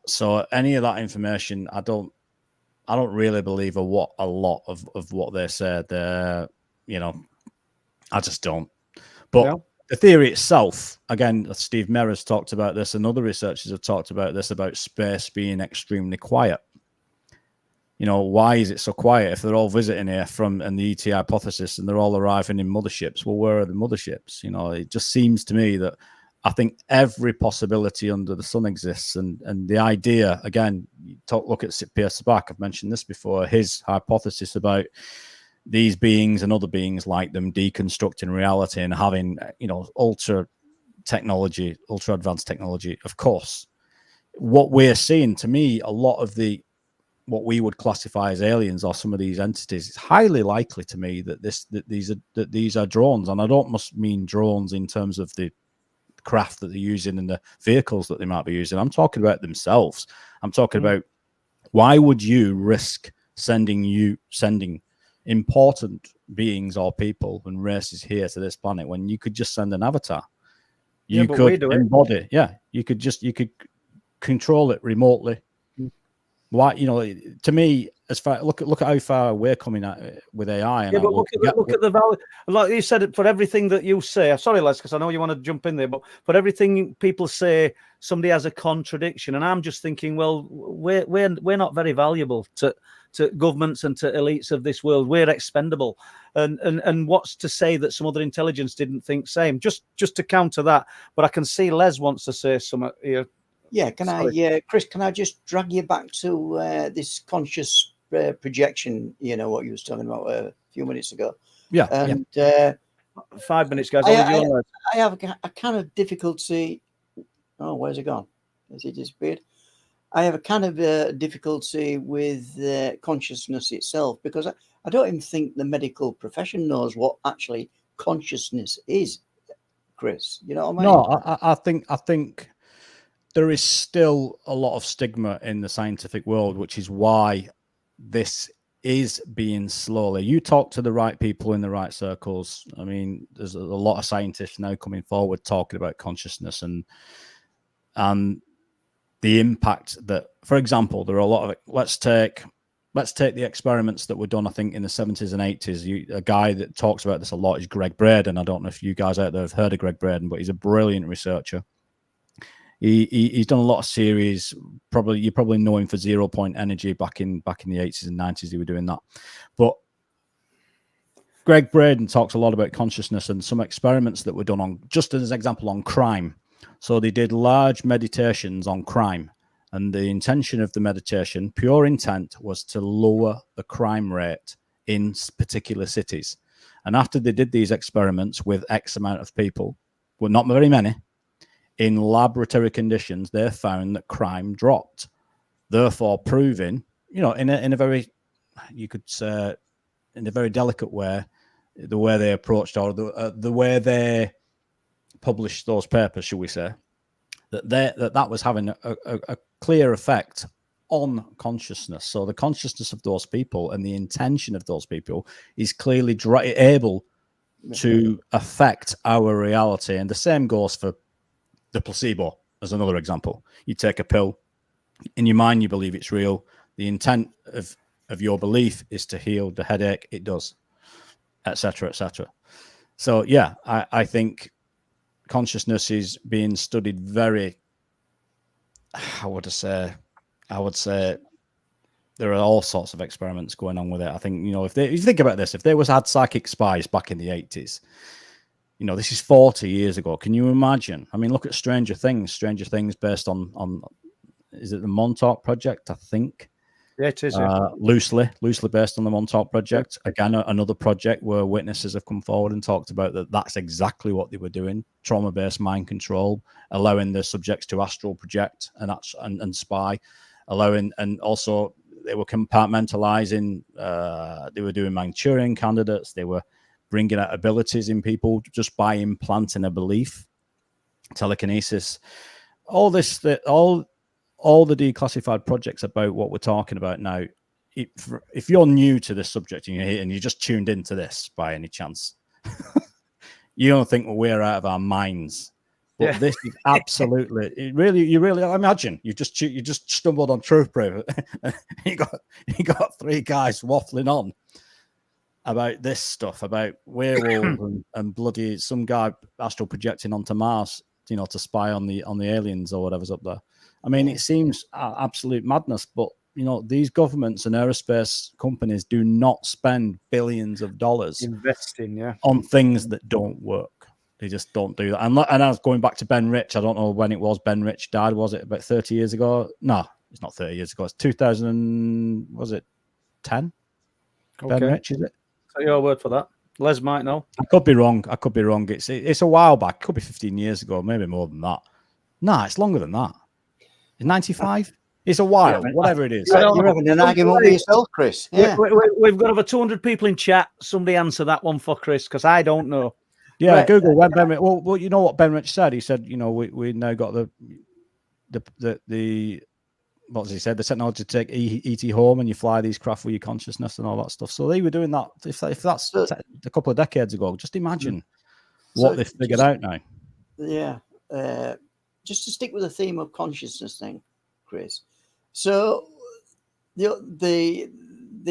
So any of that information, I don't really believe a lot of what they said. I just don't. But the theory itself, again, Steve Merr's talked about this, and other researchers have talked about this, about space being extremely quiet. Why is it so quiet if they're all visiting here and the ET hypothesis, and they're all arriving in motherships? Well, where are the motherships? It just seems to me that I think every possibility under the sun exists. And the idea, again, look at Pierce Sabak, I've mentioned this before, his hypothesis about these beings and other beings like them deconstructing reality and having, ultra advanced technology. Of course, what we're seeing, to me, a lot of what we would classify as aliens or some of these entities, it's highly likely to me that these are drones. And I don't must mean drones in terms of the craft that they're using and the vehicles that they might be using. I'm talking about themselves. I'm talking about, why would you risk sending important beings or people and races here to this planet when you could just send an avatar? You could embody, you could control it remotely. Why, to me, as far look at how far we're coming at with AI. And but look at the value. Like you said, for everything that you say, sorry, Les, because I know you want to jump in there, but for everything people say, somebody has a contradiction, and I'm just thinking, well, we're not very valuable to governments and to elites of this world. We're expendable, and what's to say that some other intelligence didn't think same? Just to counter that, but I can see Les wants to say something here. Yeah, Chris, can I just drag you back to this conscious projection, what you was talking about a few minutes ago? Yeah. And 5 minutes, guys. I have a kind of difficulty. Oh, where's it gone? Has it disappeared? I have a kind of difficulty with consciousness itself, because I don't even think the medical profession knows what actually consciousness is, Chris. You know what I mean? No, I think there is still a lot of stigma in the scientific world, which is why this is being slowly. You talk to the right people in the right circles. I mean, there's a lot of scientists now coming forward talking about consciousness and the impact that, for example, there are a lot of, let's take the experiments that were done, I think, in the 70s and 80s. A guy that talks about this a lot is Greg Braden. I don't know if you guys out there have heard of Greg Braden, but he's a brilliant researcher. He's done a lot of series. You probably know him for 0 Point Energy back in the 80s and 90s. He were doing that. But Greg Braden talks a lot about consciousness and some experiments that were done on, just as an example, on crime. So they did large meditations on crime, and the intention of the meditation, pure intent, was to lower the crime rate in particular cities. And after they did these experiments with X amount of people, well, not very many, in laboratory conditions, they found that crime dropped, therefore proving, in a very, you could say, in a very delicate way, the way they approached, or the way they published those papers, shall we say, that was having a clear effect on consciousness. So the consciousness of those people and the intention of those people is clearly able to affect our reality. And the same goes for the placebo, as another example. You take a pill, in your mind you believe it's real. The intent of your belief is to heal the headache. It does, etc., etc. So yeah, I think consciousness is being studied very, I would say there are all sorts of experiments going on with it. I think, you know, if you think about this, if there was had psychic spies back in the 80s, you know, this is 40 years ago. Can you imagine? I mean, look at Stranger Things. Stranger Things based on is it the Montauk Project? I think. Yeah, it is. Yeah. Loosely based on the Montauk Project. Again, another project where witnesses have come forward and talked about that's exactly what they were doing: trauma-based mind control, allowing the subjects to astral project and spy, allowing, and also they were compartmentalizing. They were doing Manchurian candidates. They were bringing out abilities in people just by implanting a belief, telekinesis, all this, all the declassified projects about what we're talking about now. If you're new to this subject and you just tuned into this by any chance, you don't think we're out of our minds. But this is absolutely, you really imagine you just stumbled on Truth Proof. you got three guys waffling on about this stuff, about werewolves and bloody some guy astral projecting onto Mars, you know, to spy on the aliens or whatever's up there. I mean, it seems absolute madness, but you know, these governments and aerospace companies do not spend billions of dollars investing, on things that don't work. They just don't do that. And I was going back to Ben Rich. I don't know when it was Ben Rich died. Was it about 30 years ago? No, it's not 30 years ago. It's 2000. Was it 10? Okay. Ben Rich, is it? So your word for that. Les might know. I could be wrong. It's a while back. It could be 15 years ago, maybe more than that. No, it's longer than that. 95? It's a while, whatever it is. You're having an argument with yourself, Chris. Yeah. We've got over 200 people in chat. Somebody answer that one for Chris, because I don't know. Yeah, right. Google when Ben Rich. Well, you know what Ben Rich said? He said, you know, we now got the what was he said? The technology to take ET home and you fly these craft with your consciousness and all that stuff. So they were doing that. If that's a couple of decades ago, just imagine what they've figured out now. Yeah. Just to stick with the theme of consciousness thing, Chris. So the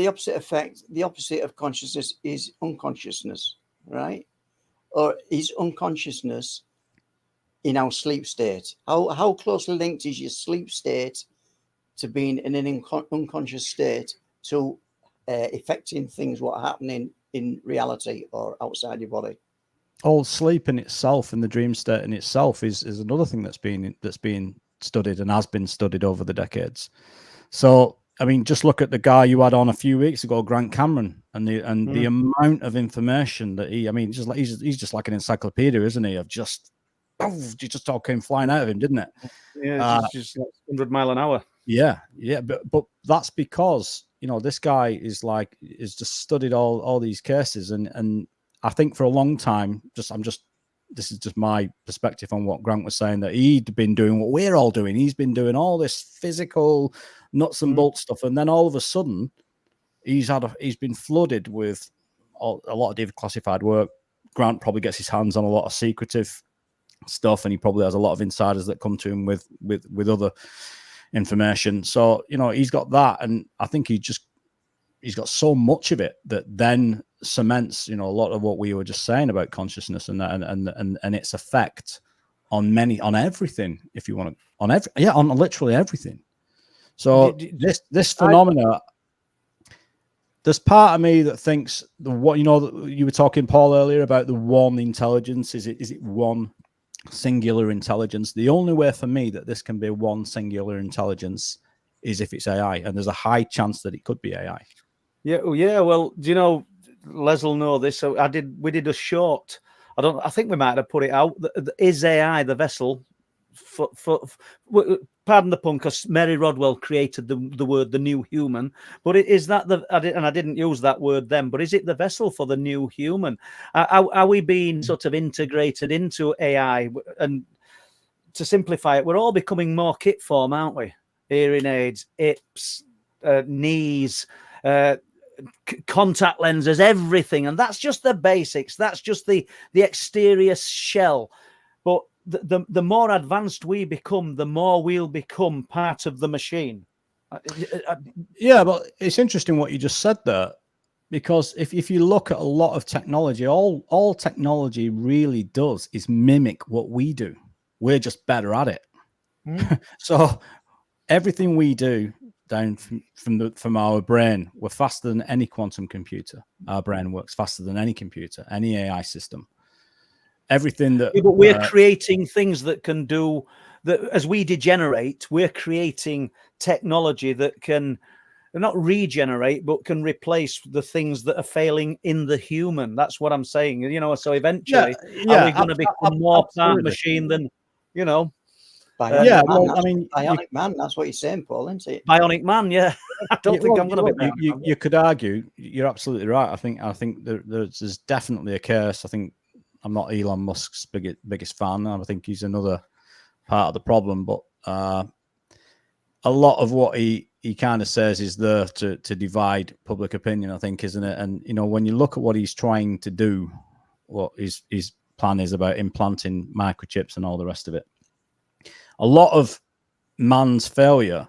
opposite effect, the opposite of consciousness is unconsciousness, right? Or is unconsciousness in our sleep state? How closely linked is your sleep state to being in an unconscious state to affecting things what are happening in reality or outside your body? All sleep in itself, in the dream state in itself, is another thing that's being studied and has been studied over the decades. So, I mean, just look at the guy you had on a few weeks ago, Grant Cameron, and the amount of information that he's just like an encyclopedia, isn't he? Of just all came flying out of him, didn't it? Yeah, just 100 mile an hour. Yeah, but that's because, you know, this guy is just studied all these cases, and I think for a long time, this is just my perspective on what Grant was saying, that he'd been doing what we're all doing. He's been doing all this physical nuts and bolts stuff, and then all of a sudden, he's been flooded with a lot of declassified work. Grant probably gets his hands on a lot of secretive stuff, and he probably has a lot of insiders that come to him with other information. So, you know, he's got that, and I think he's got so much of it that then cements, you know, a lot of what we were just saying about consciousness and its effect on everything, if you want to, on literally everything. So this phenomena, there's part of me that thinks you were talking, Paul, earlier about the one intelligence. Is it one singular intelligence? The only way for me that this can be one singular intelligence is if it's AI, and there's a high chance that it could be AI. Yeah. Well, do you know, Les will know this. So we did a short. I think we might have put it out. Is AI the vessel pardon the pun, because Mary Rodwell created the word the new human, but is that I didn't use that word then, but is it the vessel for the new human? Are we being sort of integrated into AI? And to simplify it, we're all becoming more kit form, aren't we? Hearing aids, hips, knees, contact lenses, everything. And that's just the basics. That's just the exterior shell. But the more advanced we become, the more we'll become part of the machine. Yeah, but it's interesting what you just said there, because if you look at a lot of technology, all technology really does is mimic what we do. We're just better at it. So everything we do, down from our brain. We're faster than any quantum computer. Our brain works faster than any computer, any AI system. Everything that. Yeah, but we're creating things that can do that. As we degenerate, we're creating technology that can not regenerate, but can replace the things that are failing in the human. That's what I'm saying. You know, so eventually, are we going to become more part machine than, you know? Bionic man, well, I mean, bionic man. That's what you're saying, Paul, isn't it? Bionic man, yeah. I don't think I'm going to be. You could argue. You're absolutely right. I think there's definitely a case. I think I'm not Elon Musk's biggest fan. I think he's another part of the problem. But a lot of what he kind of says is there to divide public opinion, I think, isn't it? And, you know, when you look at what he's trying to do, what his plan is about implanting microchips and all the rest of it, a lot of man's failure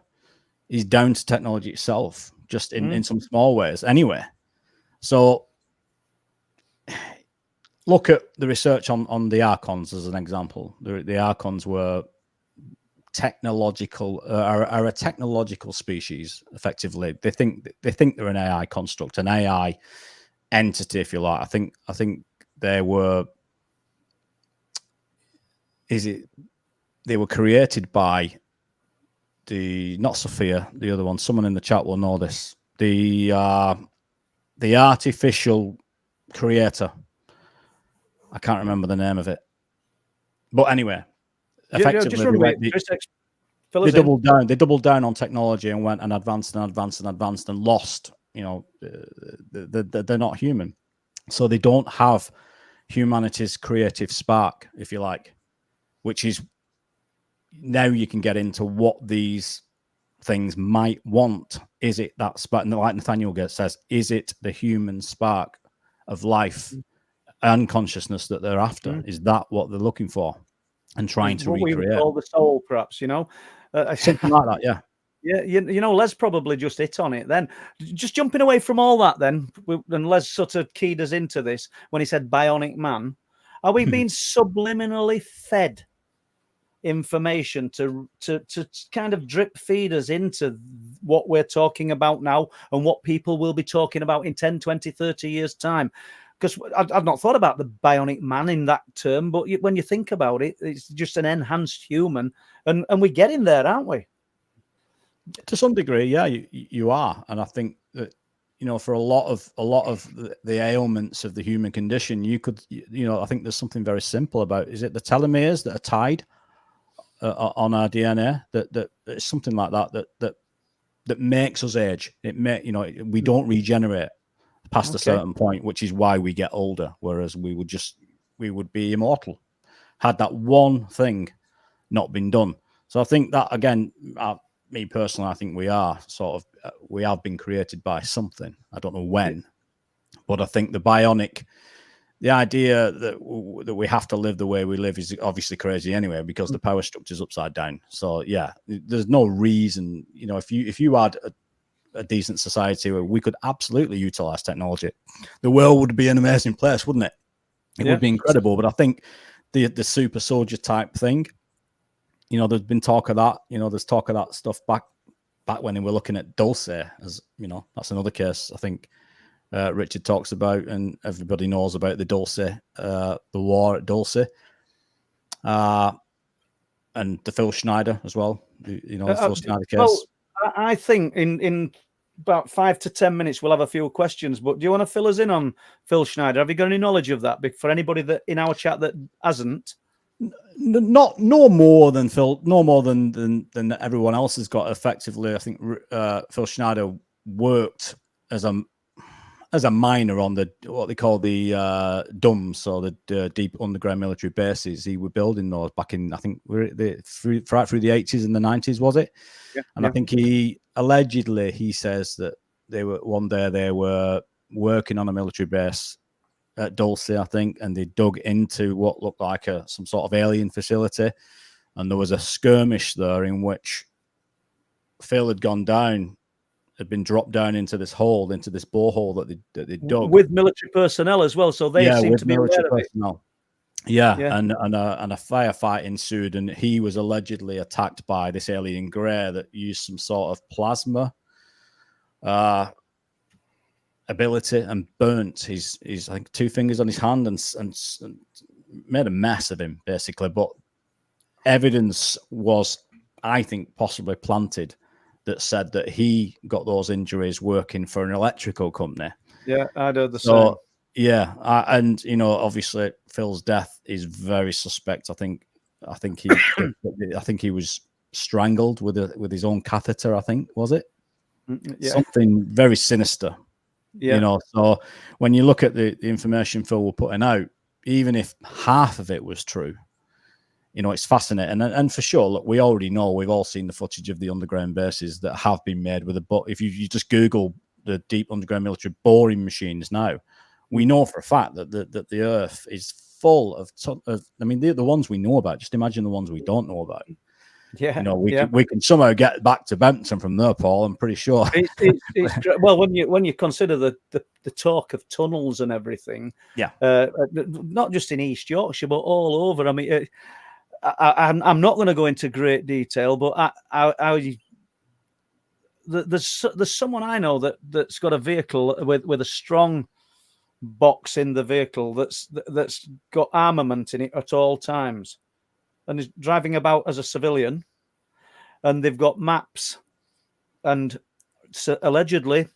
is down to technology itself, just in some small ways anyway. So look at the research on the Archons as an example. The Archons were are a technological species, effectively. They think they're an AI construct, an AI entity, if you like. I think they were they were created by not Sophia, the other one. Someone in the chat will know this. The artificial creator. I can't remember the name of it. But anyway, effectively, they doubled down. They doubled down on technology and went and advanced and lost. You know, they're not human, so they don't have humanity's creative spark, if you like, which is now you can get into what these things might want. Is it that spark? Like Nathaniel says, is it the human spark of life and consciousness that they're after? Is that what they're looking for and trying to recreate? We would call the soul, perhaps, you know? Something like that, yeah. Yeah, you know, Les probably just hit on it then. Just jumping away from all that then, and Les sort of keyed us into this when he said bionic man. Are we being subliminally fed information to kind of drip feed us into what we're talking about now and what people will be talking about in 10, 20, 30 years' time? Because I've not thought about the bionic man in that term, but when you think about it, it's just an enhanced human, and we're getting there, aren't we? To some degree, yeah, you are, and I think that, you know, for a lot of the ailments of the human condition, you could, you know, I think there's something very simple about, is it the telomeres that are tied on our DNA, that it's something like that makes us age. You know, we don't regenerate past a certain point, which is why we get older, whereas we would be immortal had that one thing not been done. So I think that, again, me personally, I think we have been created by something. I don't know when, but I think the idea that we have to live the way we live is obviously crazy anyway, because the power structure is upside down. So yeah, there's no reason, you know, if you had a decent society where we could absolutely utilize technology, the world would be an amazing place, wouldn't it? It would be incredible. But I think the super soldier type thing, you know, there's been talk of that. You know, there's talk of that stuff back when they were looking at Dulce, as you know, that's another case I think Richard talks about, and everybody knows about the Dulce, the war at Dulce, and the Phil Schneider as well. You know, the Phil Schneider case. Well, I think in about 5 to 10 minutes we'll have a few questions. But do you want to fill us in on Phil Schneider? Have you got any knowledge of that? For anybody that in our chat that hasn't. No more than Phil, no more than everyone else has got. Effectively, I think Phil Schneider worked as a miner on what they call the DUMBs, so the deep underground military bases. He was building those back in, I think, right through the 80s and the 90s, was it? Yeah. And I think he says that one day they were working on a military base at Dulce, I think, and they dug into what looked like some sort of alien facility, and there was a skirmish there in which Phil had gone down, had been dropped down into this hole, into this borehole that they dug with military personnel as well. So they seem to be aware of it. Yeah, Yeah. and a firefight ensued, and he was allegedly attacked by this alien grey that used some sort of plasma ability and burnt his I think 2 fingers on his hand and made a mess of him basically. But evidence was, I think, possibly planted that said that he got those injuries working for an electrical company. Yeah, I'd heard the same. So yeah, and you know, obviously Phil's death is very suspect. I think he was strangled with his own catheter. I think, was it something very sinister? Yeah. You know, so when you look at the information Phil were putting out, even if half of it was true, you know, it's fascinating. And for sure, look, we already know, we've all seen the footage of the underground bases that have been made with if you just Google the deep underground military boring machines now, we know for a fact that the Earth is full of I mean, the ones we know about. Just imagine the ones we don't know about. Yeah, you know, we can somehow get back to Benton from there, Paul. I'm pretty sure. It's well, when you consider the talk of tunnels and everything, not just in East Yorkshire but all over. I mean, I'm not going to go into great detail, but there's someone I know that's got a vehicle with a strong box in the vehicle that's got armament in it at all times, and is driving about as a civilian, and they've got maps, and so allegedly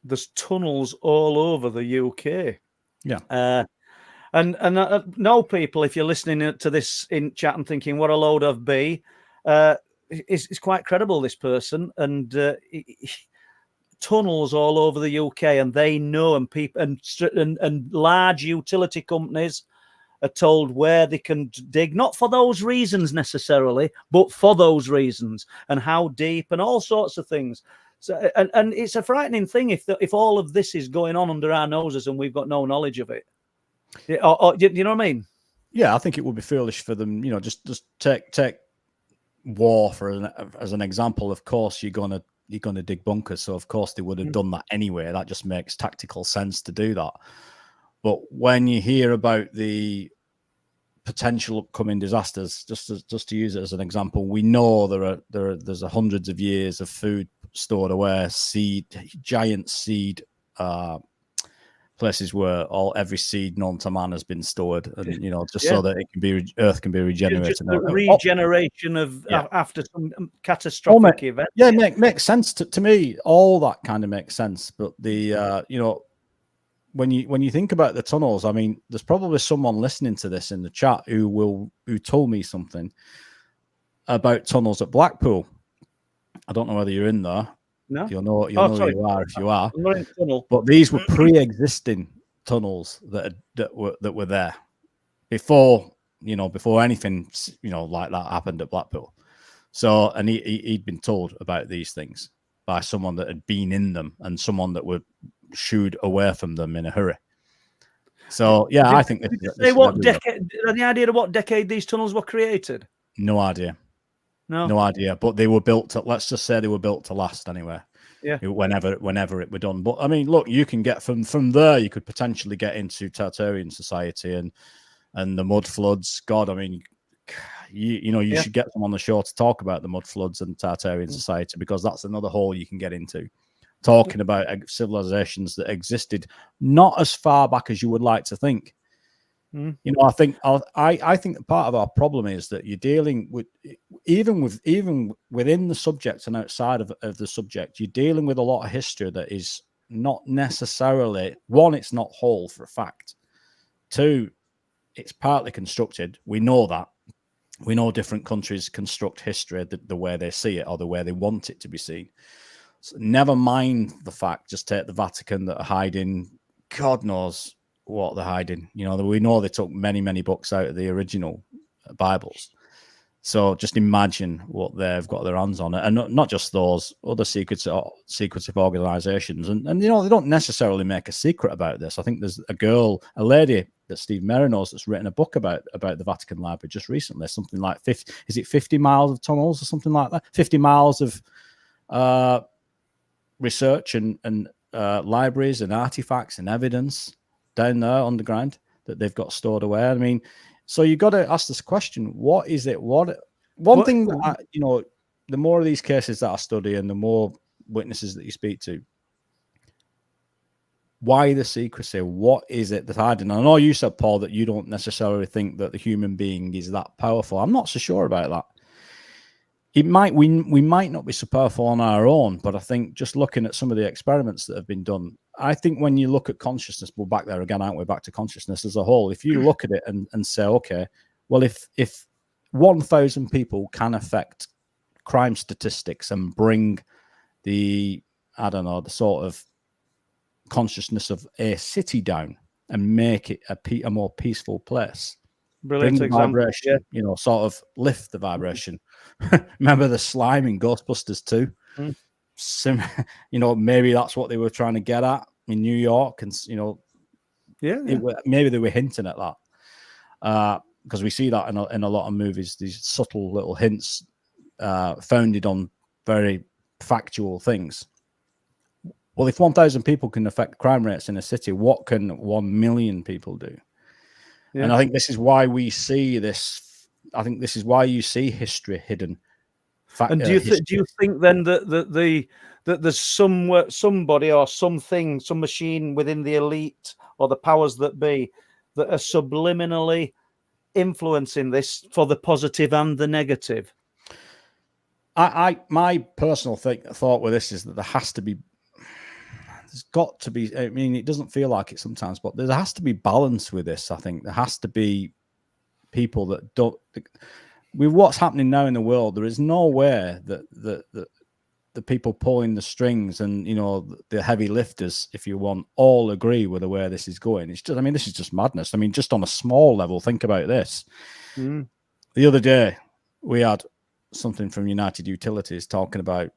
there's tunnels all over the UK. Yeah. And I know people, if you're listening to this in chat and thinking, what a load of B, is quite credible, this person, and tunnels all over the UK, and they know, and people and large utility companies are told where they can dig, not for those reasons necessarily, but for those reasons, and how deep, and all sorts of things. So, and it's a frightening thing if all of this is going on under our noses and we've got no knowledge of it. Or, you know what I mean? Yeah, I think it would be foolish for them. You know, just take war as an example. Of course, you're gonna dig bunkers, so of course they would have done that anyway. That just makes tactical sense to do that. But when you hear about the potential upcoming disasters, just to use it as an example, we know there's hundreds of years of food stored away, giant seed places where every seed known to man has been stored, and you know, so that Earth can be regenerated. Just the regeneration of after some catastrophic event. Yeah, makes sense to me. All that kind of makes sense. But the you know, when you think about the tunnels, I mean, there's probably someone listening to this in the chat who told me something about tunnels at Blackpool. I don't know whether you're in there. No, you'll know who you are if you are. I'm not in the tunnel. But these were pre-existing tunnels that were there before anything like that happened at Blackpool. So, and he'd been told about these things by someone that had been in them and someone that were shooed away from them in a hurry. So, yeah, I think. Did you say what decade? Any idea of what decade these tunnels were created? No idea. No idea. But they were built to. Let's just say they were built to last anyway. Yeah. Whenever it were done. But I mean, look, you can get from there. You could potentially get into Tartarian society and the mud floods. God, I mean, you should get them on the show to talk about the mud floods and Tartarian society, because that's another hole you can get into. Talking about civilizations that existed not as far back as you would like to think. You know, I think part of our problem is that you're dealing with even within the subject and outside of the subject, you're dealing with a lot of history that is not necessarily, one, it's not whole for a fact. Two, it's partly constructed. We know that. We know different countries construct history the way they see it or the way they want it to be seen. So never mind the fact, just take the Vatican that are hiding, God knows what they're hiding. You know, we know they took many, many books out of the original Bibles. So just imagine what they've got their hands on it. And not just those, other secretive organizations. And you know, they don't necessarily make a secret about this. I think there's a lady that Steve Merrill knows that's written a book about the Vatican Library just recently, something like 50 miles of tunnels or something like that? 50 miles of research and libraries and artifacts and evidence down there underground that they've got stored away. I mean, So you got to ask this question: what is it? One thing that the more of these cases that I study and the more witnesses that you speak to, why the secrecy? What is it that I didn't? I know you said, Paul, that you don't necessarily think that the human being is that powerful. I'm not so sure about that. We might not be so powerful on our own, but I think just looking at some of the experiments that have been done, I think when you look at consciousness, we're back there again, aren't we? Back to consciousness as a whole. If you look at it and say, okay, well, if 1,000 people can affect crime statistics and bring the sort of consciousness of a city down and make it a more peaceful place. Brilliant Bring the example. vibration, sort of lift the vibration. Remember the slime in Ghostbusters 2? Maybe that's what they were trying to get at in New York, and maybe they were hinting at that because we see that in a lot of movies. These subtle little hints founded on very factual things. Well, if 1,000 people can affect crime rates in a city, what can 1 million people do? Yeah. And I think this is why we see this. I think this is why you see history hidden. And do you think then that there's somebody or something, some machine within the elite or the powers that be that are subliminally influencing this for the positive and the negative? My personal thought with this is that there's got to be, I mean, it doesn't feel like it sometimes, but there has to be balance with this. I think there has to be people that don't, with what's happening now in the world, there is nowhere that the people pulling the strings and, the heavy lifters, if you want, all agree with the way this is going. It's just, I mean, this is just madness. I mean, just on a small level, think about this. The other day, we had something from United Utilities talking about,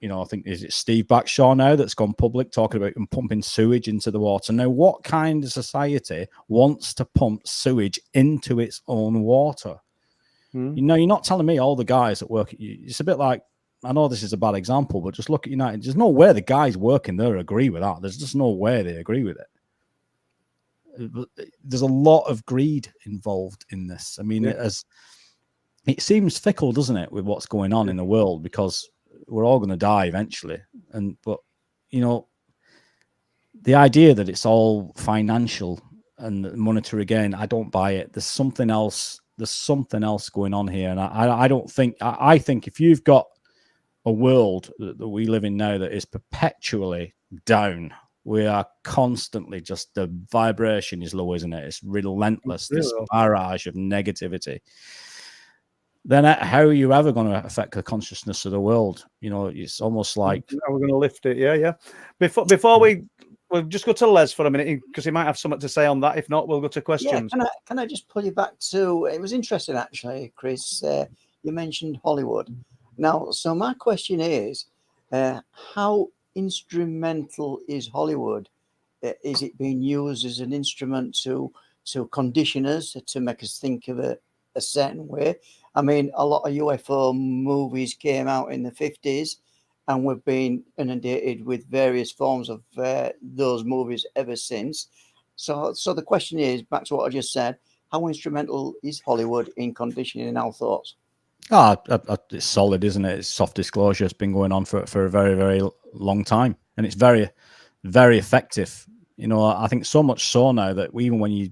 I think, is it Steve Backshaw now that's gone public talking about pumping sewage into the water. Now, what kind of society wants to pump sewage into its own water? You're not telling me all the guys that work at you. It's a bit like, I know this is a bad example, but just look at United. There's no way the guys working there agree with that. There's just no way they agree with it. There's a lot of greed involved in this. I mean, it seems fickle, doesn't it, with what's going on in the world, because we're all going to die eventually. But the idea that it's all financial and monetary gain, I don't buy it. There's something else. There's something else going on here. And I don't think, I think if you've got a world that we live in now that is perpetually down, we are constantly just, the vibration is low, isn't it? It's relentless, this barrage of negativity. Then how are you ever going to affect the consciousness of the world? It's almost like, we're going to lift it. Yeah. Before we'll just go to Les for a minute, because he might have something to say on that. If not, we'll go to questions. Yeah, can I just pull you back to, it was interesting actually, Chris, you mentioned Hollywood. Now, so my question is, how instrumental is Hollywood? Is it being used as an instrument to condition us, to make us think of a certain way? I mean, a lot of UFO movies came out in the 50s, and we've been inundated with various forms of those movies ever since. So the question is, back to what I just said, how instrumental is Hollywood in conditioning our thoughts? It's solid, isn't it? It's soft disclosure. It's been going on for a very, very long time, and it's very, very effective. I think so much so now that even when you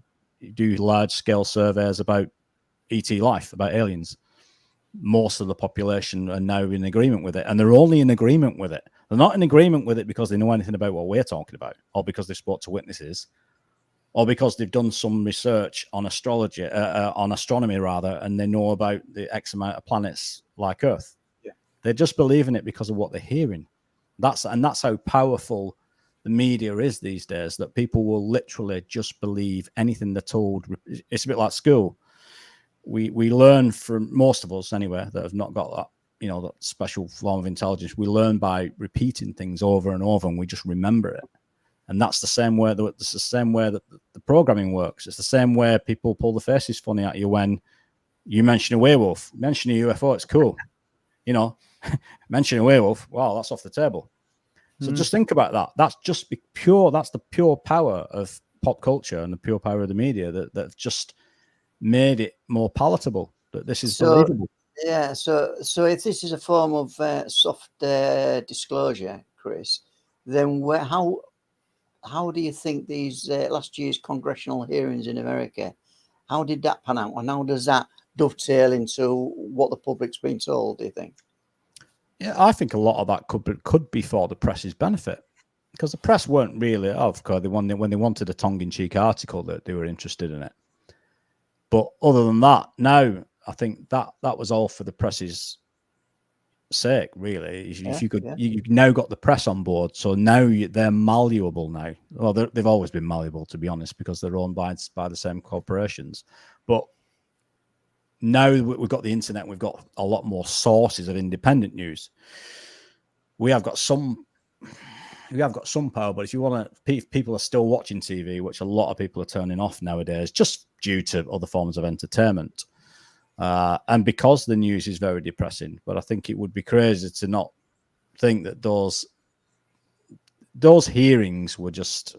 do large-scale surveys about ET life, about aliens, most of the population are now in agreement with it, and they're only in agreement with it. They're not in agreement with it because they know anything about what we're talking about, or because they've spoke to witnesses, or because they've done some research on astrology, on astronomy rather, and they know about the X amount of planets like Earth. Yeah. They just believe in it because of what they're hearing. That's how powerful the media is these days, that people will literally just believe anything they're told. It's a bit like school. We learn from, most of us anyway, that have not got that, that special form of intelligence. We learn by repeating things over and over, and we just remember it. And that's the same way that the programming works. It's the same way people pull the faces funny at you when you mention a werewolf. Mention a UFO, it's cool. Mention a werewolf, wow, that's off the table. So just think about that. That's just pure. That's the pure power of pop culture and the pure power of the media that just made it more palatable that this is So, believable. yeah, so if this is a form of soft disclosure, Chris, then how do you think these last year's congressional hearings in America, how did that pan out, and how does that dovetail into what the public's been told, do you think? Yeah, I think a lot of that could be for the press's benefit, because the press weren't really, of course, when they wanted a tongue-in-cheek article, that they were interested in it. But other than that, no, I think that was all for the press's sake, really. If you could, you've now got the press on board, so now they're malleable now. Well, they've always been malleable, to be honest, because they're owned by the same corporations. But now we've got the internet, we've got a lot more sources of independent news. We have got some power, but if you want to, people are still watching TV, which a lot of people are turning off nowadays, just due to other forms of entertainment. And because the news is very depressing. But I think it would be crazy to not think that those hearings were just,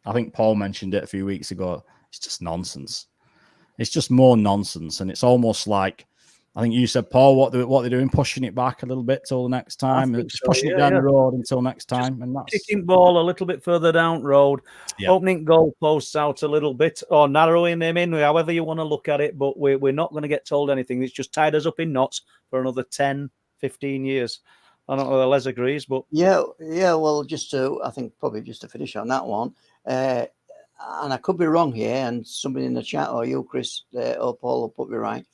I think Paul mentioned it a few weeks ago, it's just nonsense. It's just more nonsense. And it's almost like, I think you said, Paul, what they're doing, pushing it back a little bit till the next time, just pushing it down the road until next time. Just and that's kicking ball a little bit further down road, opening goalposts out a little bit, or narrowing them in, however you want to look at it. But we're not going to get told anything. It's just tied us up in knots for another 10, 15 years. I don't know whether Les agrees, but yeah. Well, I think probably just to finish on that one, and I could be wrong here, and somebody in the chat or you, Chris, or Paul will put me right.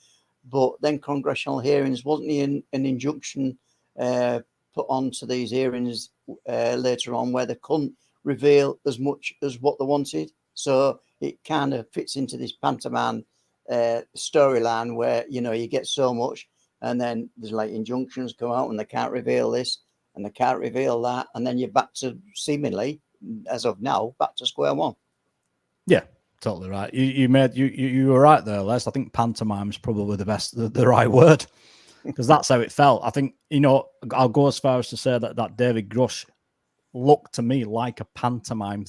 But then congressional hearings, wasn't an injunction put onto these hearings later on where they couldn't reveal as much as what they wanted? So it kind of fits into this pantomime storyline where, you get so much, and then there's like injunctions come out and they can't reveal this and they can't reveal that. And then you're back to, seemingly, as of now, back to square one. Yeah. Totally right. You were right there, Les. I think pantomime is probably the right word, because that's how it felt. I think, I'll go as far as to say that David Grush looked to me like a pantomime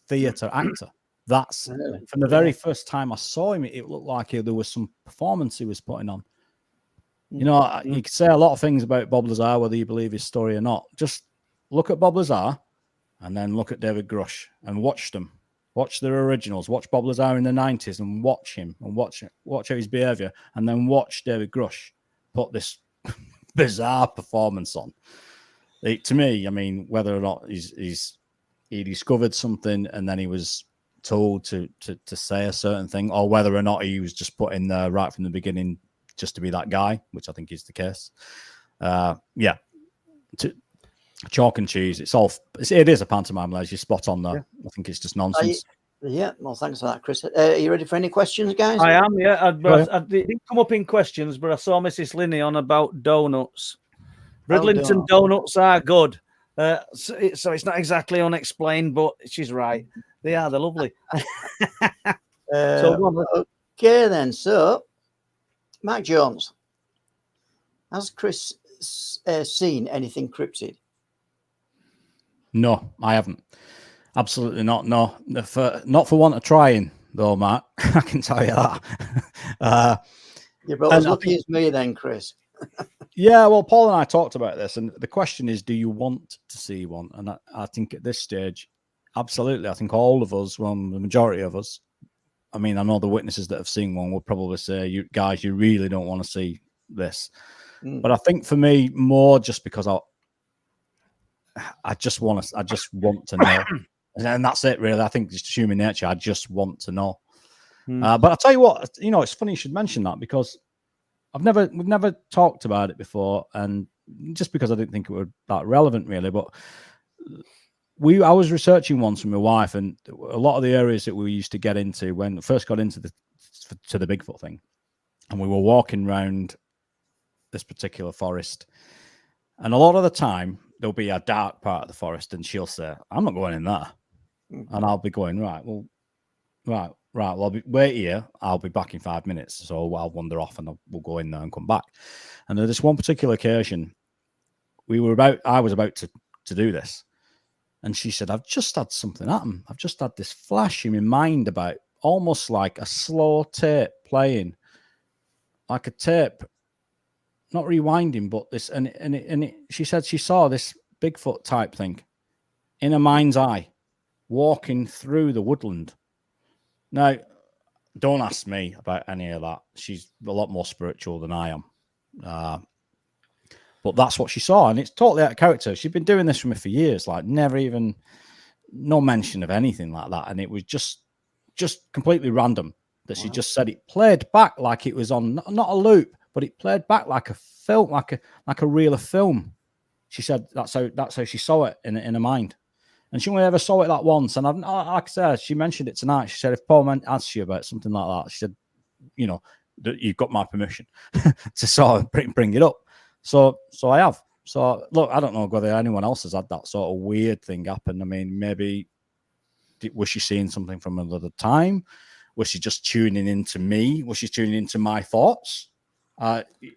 theatre actor. That's from the very first time I saw him, it looked like there was some performance he was putting on. You could say a lot of things about Bob Lazar, whether you believe his story or not. Just look at Bob Lazar and then look at David Grush and watch them. Watch their originals. Watch Bob Lazar in the 90s and watch him and watch his behavior, and then watch David Grush put this bizarre performance on. To me, I mean, whether or not he discovered something and then he was told to say a certain thing, or whether or not he was just put in there right from the beginning just to be that guy, which I think is the case. Chalk and cheese. It is a pantomime, Les. You're spot on there. Yeah. I think it's just nonsense. Well, thanks for that, Chris. Are you ready for any questions, guys? I am, yeah. I didn't come up in questions, but I saw Mrs. Linney on about donuts. Bridlington donuts are good. So it's not exactly unexplained, but she's right. They're lovely. Okay, then. So, Mac Jones, has Chris seen anything cryptid? No, I haven't. Absolutely not. No, not for want of trying, though, Matt. I can tell you that. You're about as lucky as me, then, Chris. Yeah, well, Paul and I talked about this, and the question is, do you want to see one? And I think at this stage, absolutely. I think all of us, well, the majority of us, I mean, I know the witnesses that have seen one will probably say, "You guys, you really don't want to see this." But I think for me, more just because I just want to know, and that's it, really. I think it's human nature. I just want to know. But I'll tell you what, it's funny you should mention that, because we've never talked about it before, and just because I didn't think it was that relevant, really. But I was researching once with my wife, and a lot of the areas that we used to get into when we first got into the Bigfoot thing, and we were walking around this particular forest, and a lot of the time there'll be a dark part of the forest, and she'll say, "I'm not going in there," and I'll be going, right. Well, I'll wait here. I'll be back in 5 minutes, so I'll wander off and we'll go in there and come back. And on this one particular occasion, I was about to do this, and she said, "I've just had something happen. I've just had this flash in my mind about almost like a slow tape playing, like a tape, not rewinding, but this, she said she saw this Bigfoot type thing in her mind's eye, walking through the woodland. Now, don't ask me about any of that. She's a lot more spiritual than I am. But that's what she saw, and it's totally out of character. She'd been doing this for me for years, like never even, no mention of anything like that. And it was just completely random that she just said it played back like it was on, not a loop, but it played back like a film, like a reel of film. She said that's how she saw it in her mind. And she only ever saw it that once. And like I said, she mentioned it tonight. She said, if Paul asks you about something like that, she said, you know, that you've got my permission to sort of bring it up. So I have. So look, I don't know whether anyone else has had that sort of weird thing happen. I mean, maybe was she seeing something from another time? Was she just tuning into me? Was she tuning into my thoughts? You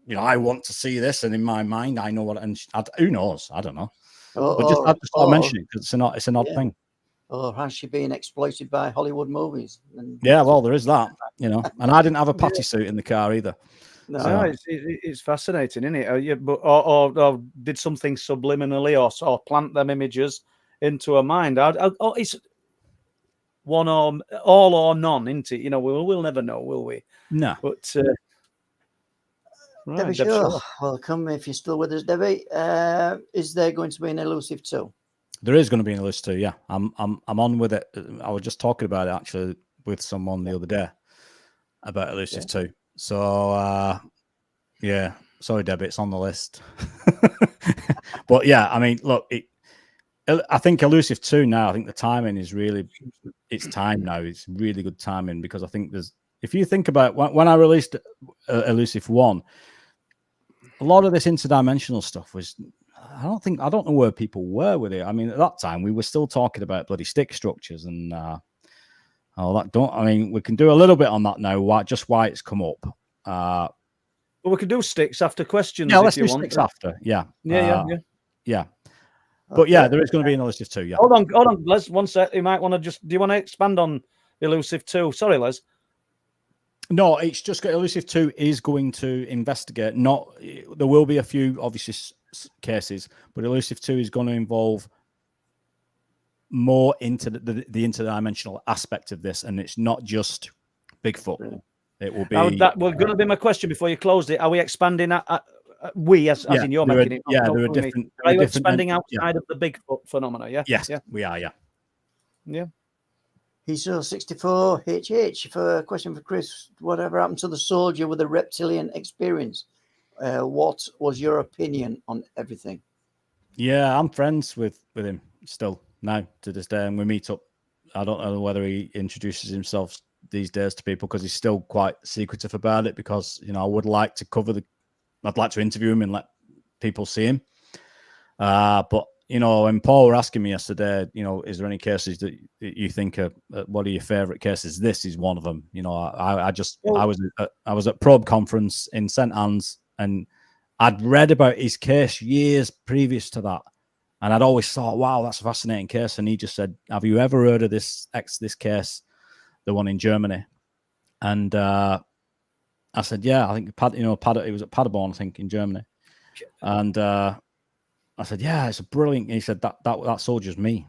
know, I want to see this, and in my mind, I know what. And who knows? I don't know. But just I just thought I'd mention it because it's an odd thing. Or has she been exploited by Hollywood movies? Yeah, well, there is that, you know. And I didn't have a patty suit in the car either. No, it's fascinating, isn't it? Yeah, but or did something subliminally or plant them images into her mind? It's one or all or none, isn't it? You know, we'll never know, will we? No. But Debbie Shaw, welcome if you're still with us, Debbie. Is there going to be an Elusive 2? There is going to be an Elusive 2, yeah. I'm on with it. I was just talking about it actually with someone the other day about Elusive 2. So yeah, sorry, Debbie, it's on the list. But yeah, I mean, look, I think Elusive 2 now, I think the timing is really, it's time now. It's really good timing because I think if you think about when I released Elusive 1, a lot of this interdimensional stuff was, I don't know where people were with it. I mean, at that time, we were still talking about bloody stick structures and we can do a little bit on that now, just why it's come up. Well, we could do sticks after questions. Yeah, let's do sticks after. Yeah. Yeah. But yeah, there is going to be an Elusive 2. Yeah. Hold on, Les. One sec. You might want to do you want to expand on Elusive 2? Sorry, Les. No, it's just got Elusive 2 is going to investigate. There will be a few obviously cases, but Elusive 2 is going to involve more into the interdimensional aspect of this, and it's not just Bigfoot. Really? It will be. That was going to be my question before you closed it. Are we expanding? As in you're making it. Yeah, there are different. Are you expanding outside of the Bigfoot phenomena? Yeah. Yes, we are. Yeah. Yeah. He's 64 HH for a question for Chris. Whatever happened to the soldier with a reptilian experience? What was your opinion on everything? Yeah, I'm friends with him still now to this day, and we meet up. I don't know whether he introduces himself these days to people because he's still quite secretive about it. Because I would like to I'd like to interview him and let people see him. But when Paul were asking me yesterday, is there any cases that you think are what are your favorite cases? This is one of them. I was at Probe Conference in St. Anne's, and I'd read about his case years previous to that, and I'd always thought, wow, that's a fascinating case. And he just said, have you ever heard of this case, the one in Germany? And I said, yeah, I think it was at Paderborn, I think, in Germany. And I said, yeah, it's a brilliant. He said that soldier's me.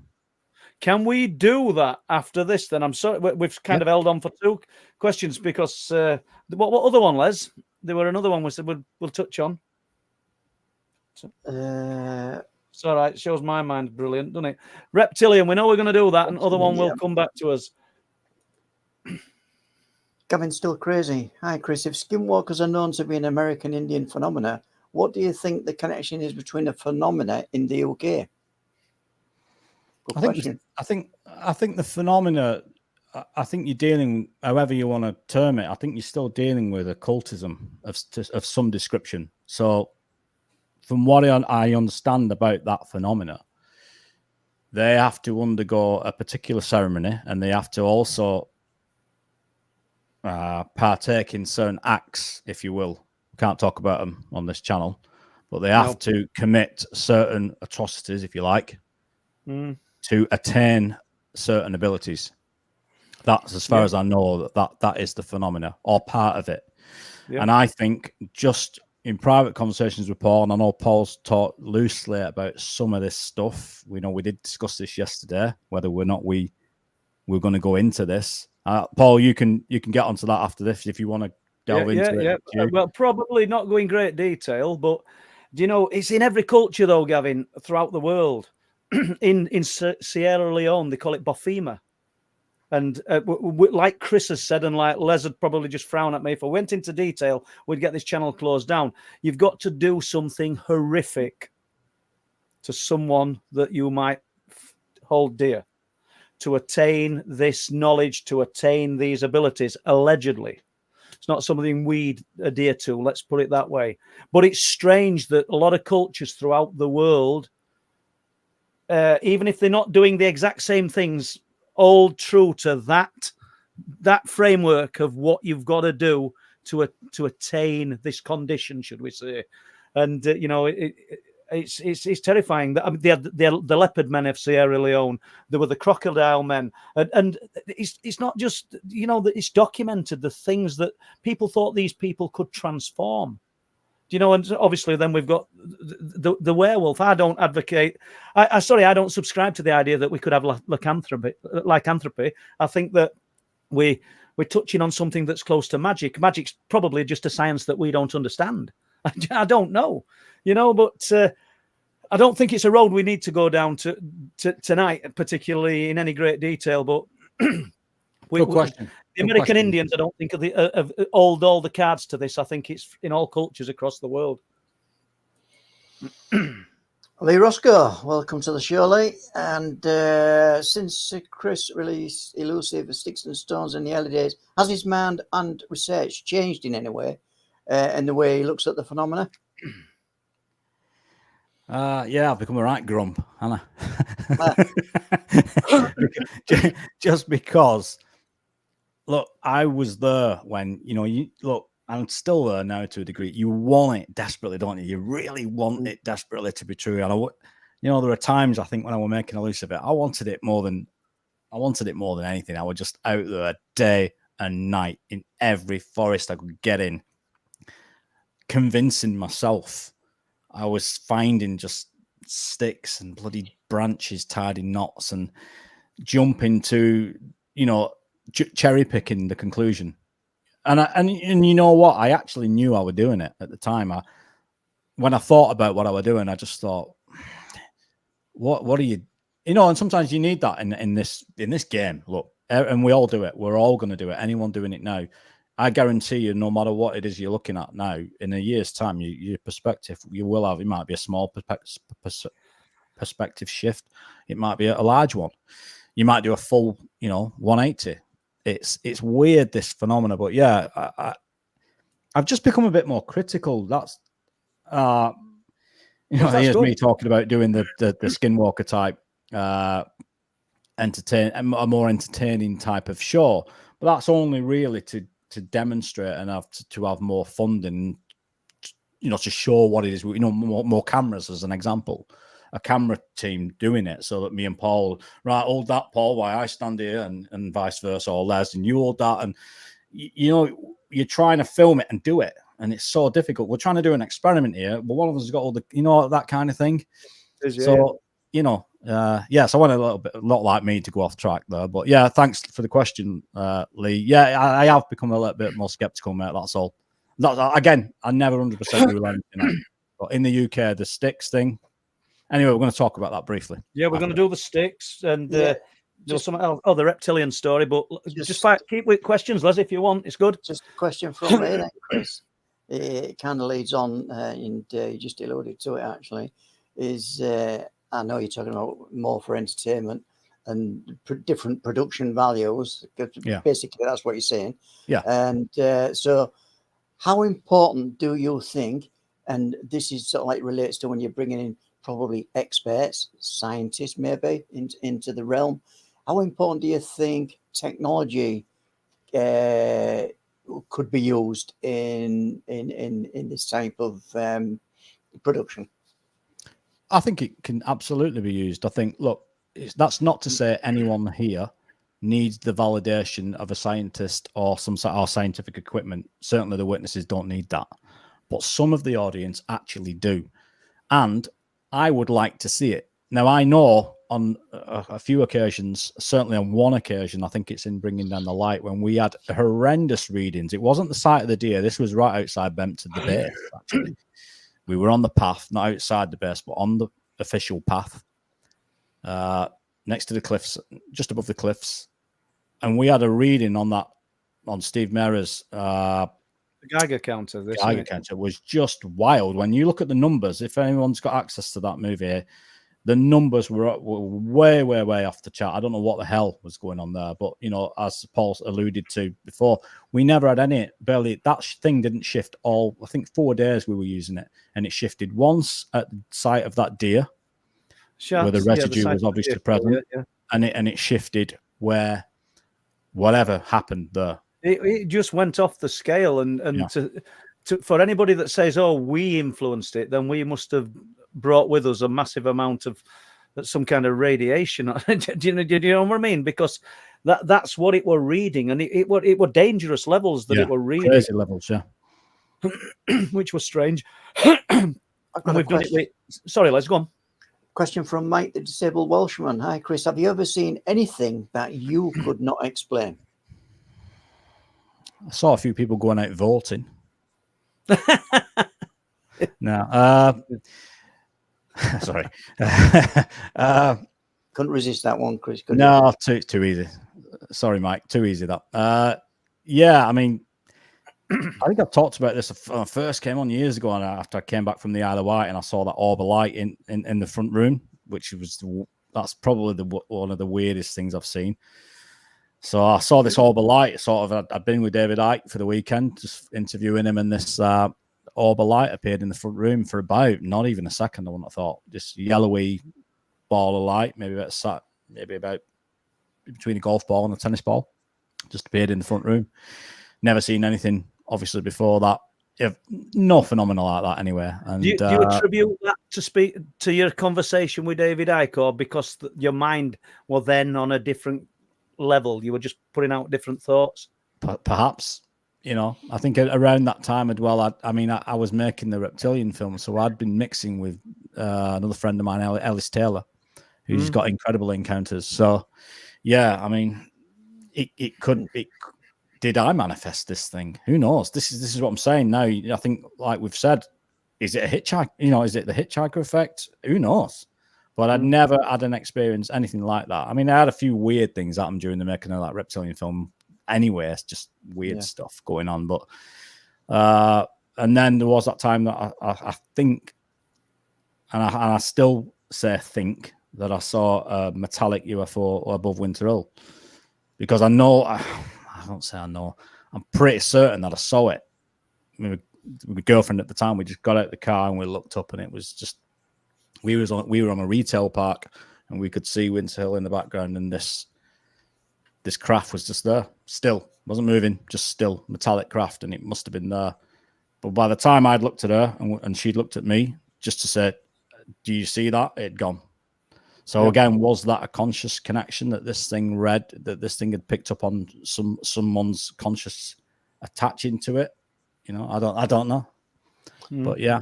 Can we do that after this? Then I'm sorry, we've kind of held on for 2 questions because what other one, Les? There were another one we said we'll touch on. It's all right. It shows my mind brilliant, doesn't it? Reptilian. We know we're going to do that. Another one will come back to us. Gavin's still crazy. Hi, Chris. If skinwalkers are known to be an American Indian phenomena, what do you think the connection is between the phenomena in the UK? I think the phenomena. I think you're dealing, however you want to term it. I think you're still dealing with occultism of some description. So, from what I understand about that phenomena, they have to undergo a particular ceremony, and they have to also partake in certain acts, if you will. Can't talk about them on this channel, but they have to commit certain atrocities, if you like, to attain certain abilities. That's as far as I know that is the phenomena or part of it. Yeah. And I think just in private conversations with Paul, and I know Paul's talked loosely about some of this stuff. We know we did discuss this yesterday, whether we're going to go into this. Paul, you can get onto that after this if you want to delve into it. Yeah. Well, probably not go in great detail, but do you know it's in every culture though, Gavin, throughout the world. in Sierra Leone, they call it bofima. And like Chris has said, and like Les would probably just frown at me if I went into detail, we'd get this channel closed down. You've got to do something horrific to someone that you might hold dear to attain this knowledge, to attain these abilities, allegedly. It's not something we adhere to, let's put it that way. But it's strange that a lot of cultures throughout the world, even if they're not doing the exact same things, hold true to that framework of what you've got to do to attain this condition, should we say? And you know, it's terrifying. I mean, the leopard men of Sierra Leone, there were the crocodile men, and it's not just, you know, that it's documented the things that people thought these people could transform. You know, and obviously then we've got the werewolf. I don't advocate. I don't subscribe to the idea that we could have lycanthropy. I think that we're touching on something that's close to magic. Magic's probably just a science that we don't understand. I don't know, you know, but I don't think it's a road we need to go down to tonight, particularly in any great detail. But Good question. The American Indians, I don't think of hold all the cards to this. I think it's in all cultures across the world. Lee Roscoe, welcome to the show, Lee. And since Chris released Elusive Sticks and Stones in the early days, has his mind and research changed in any way in the way he looks at the phenomena? Yeah, I've become a right grump, haven't I? Just because, look, I was there when, you know, I'm still there now to a degree. You want it desperately, don't you? You really want it desperately to be true. And there are times I think when I was making Elusive, I wanted it more than anything. I was just out there day and night in every forest I could get in, convincing myself. I was finding just sticks and bloody branches tied in knots and jumping to, you know, cherry picking the conclusion. And you know what? I actually knew I was doing it at the time. When I thought about what I was doing, I just thought, what are you, you know? And sometimes you need that in this game. Look, and we all do it. We're all going to do it. Anyone doing it now, I guarantee you, no matter what it is you're looking at now, in a year's time, your perspective you will have. It might be a small perspective shift. It might be a large one. You might do a full, 180. It's weird, this phenomena, but yeah, I've just become a bit more critical. That's here's me talking about doing the Skinwalker type a more entertaining type of show, but that's only really to demonstrate and to have more funding, to show what it is. More cameras as an example. A camera team doing it so that me and Paul, right, hold that, Paul, while I stand here, and vice versa, or Les, and you hold that. And, you're trying to film it and do it. And it's so difficult. We're trying to do an experiment here, but one of us has got all the, that kind of thing. So, so I want a lot like me to go off track there. But yeah, thanks for the question, Lee. Yeah, I have become a little bit more skeptical, mate. That's all. Again, I never 100% rule anything out. But in the UK, the sticks thing. Anyway, we're going to talk about that briefly. Yeah, we're going to do the sticks and something else. Oh, the reptilian story. But just keep with questions, Les, if you want. It's good. Just a question from me then, Chris. It kind of leads on, and you just alluded to it, actually, is I know you're talking about more for entertainment and different production values. Yeah. Basically, that's what you're saying. Yeah. And so how important do you think, and this is sort of like relates to when you're bringing in probably experts, scientists maybe into the realm. How important do you think technology could be used in this type of production? I think it can absolutely be used. I think, look, that's not to say anyone here needs the validation of a scientist or some sort of scientific equipment. Certainly the witnesses don't need that. But some of the audience actually do. And I would like to see it. Now, I know on a few occasions, certainly on one occasion, I think it's in Bringing Down the Light, when we had horrendous readings. It wasn't the site of the deer. This was right outside Bempton, the base, actually. We were on the path, not outside the base, but on the official path, next to the cliffs, just above the cliffs. And we had a reading on that, on Steve Mera's the Geiger counter. This Geiger counter was just wild. When you look at the numbers, if anyone's got access to that movie, the numbers were way, way, way off the chart. I don't know what the hell was going on there, but you know, as Paul alluded to before, we never had any, barely, that thing didn't shift all, I think 4 days we were using it, and it shifted once at the site of that deer, where the residue was obviously present, and it shifted where whatever happened there. It just went off the scale, and for anybody that says, "Oh, we influenced it," then we must have brought with us a massive amount of some kind of radiation. do you know what I mean? Because that's what it were reading, and it were dangerous levels that it were reading. Crazy levels, yeah. Which was strange. I've got a question. Sorry, let's go on. Question from Mike, the disabled Welshman. Hi, Chris. Have you ever seen anything that you could not explain? I saw a few people going out voting. No. Sorry. Couldn't resist that one, Chris. No, too easy. Sorry, Mike. Too easy, that. Yeah, I mean, I think I've talked about this when I first came on years ago, and after I came back from the Isle of Wight, and I saw that orb of light in the front room, which was, that's probably one of the weirdest things I've seen. So I saw this orb of light. Sort of, I'd been with David Icke for the weekend, just interviewing him, and this orb of light appeared in the front room for about not even a second. I wouldn't have thought. Just yellowy ball of light, maybe about between a golf ball and a tennis ball, just appeared in the front room. Never seen anything obviously before that. No phenomenon like that anyway. And do you attribute that to speak to your conversation with David Icke, or because your mind was then on a different level, you were just putting out different thoughts? Perhaps, you know, I think around that time as well, I was making the Reptilian film, so I'd been mixing with another friend of mine, Ellis Taylor, who's got incredible encounters. So yeah, I mean, did I manifest this thing? Who knows? This is what I'm saying now. I think, like we've said, is it a hitchhiker? You know, is it the hitchhiker effect? Who knows? But I'd never had an experience, anything like that. I mean, I had a few weird things happen during the making of that Reptilian film anyway. It's just weird stuff going on. But and then there was that time that I think, and I still say think, that I saw a metallic UFO above Winter Hill. Because I know, I don't say I know, I'm pretty certain that I saw it. I mean, my girlfriend at the time, we just got out of the car and we looked up, and it was just, we were on a retail park, and we could see Winter Hill in the background, and this craft was just there, still, wasn't moving, just still, metallic craft, and it must have been there. But by the time I'd looked at her and she'd looked at me, just to say, do you see that? It'd gone. So again, was that a conscious connection that this thing read, that this thing had picked up on someone's conscious attaching to it? You know, I don't know. But yeah.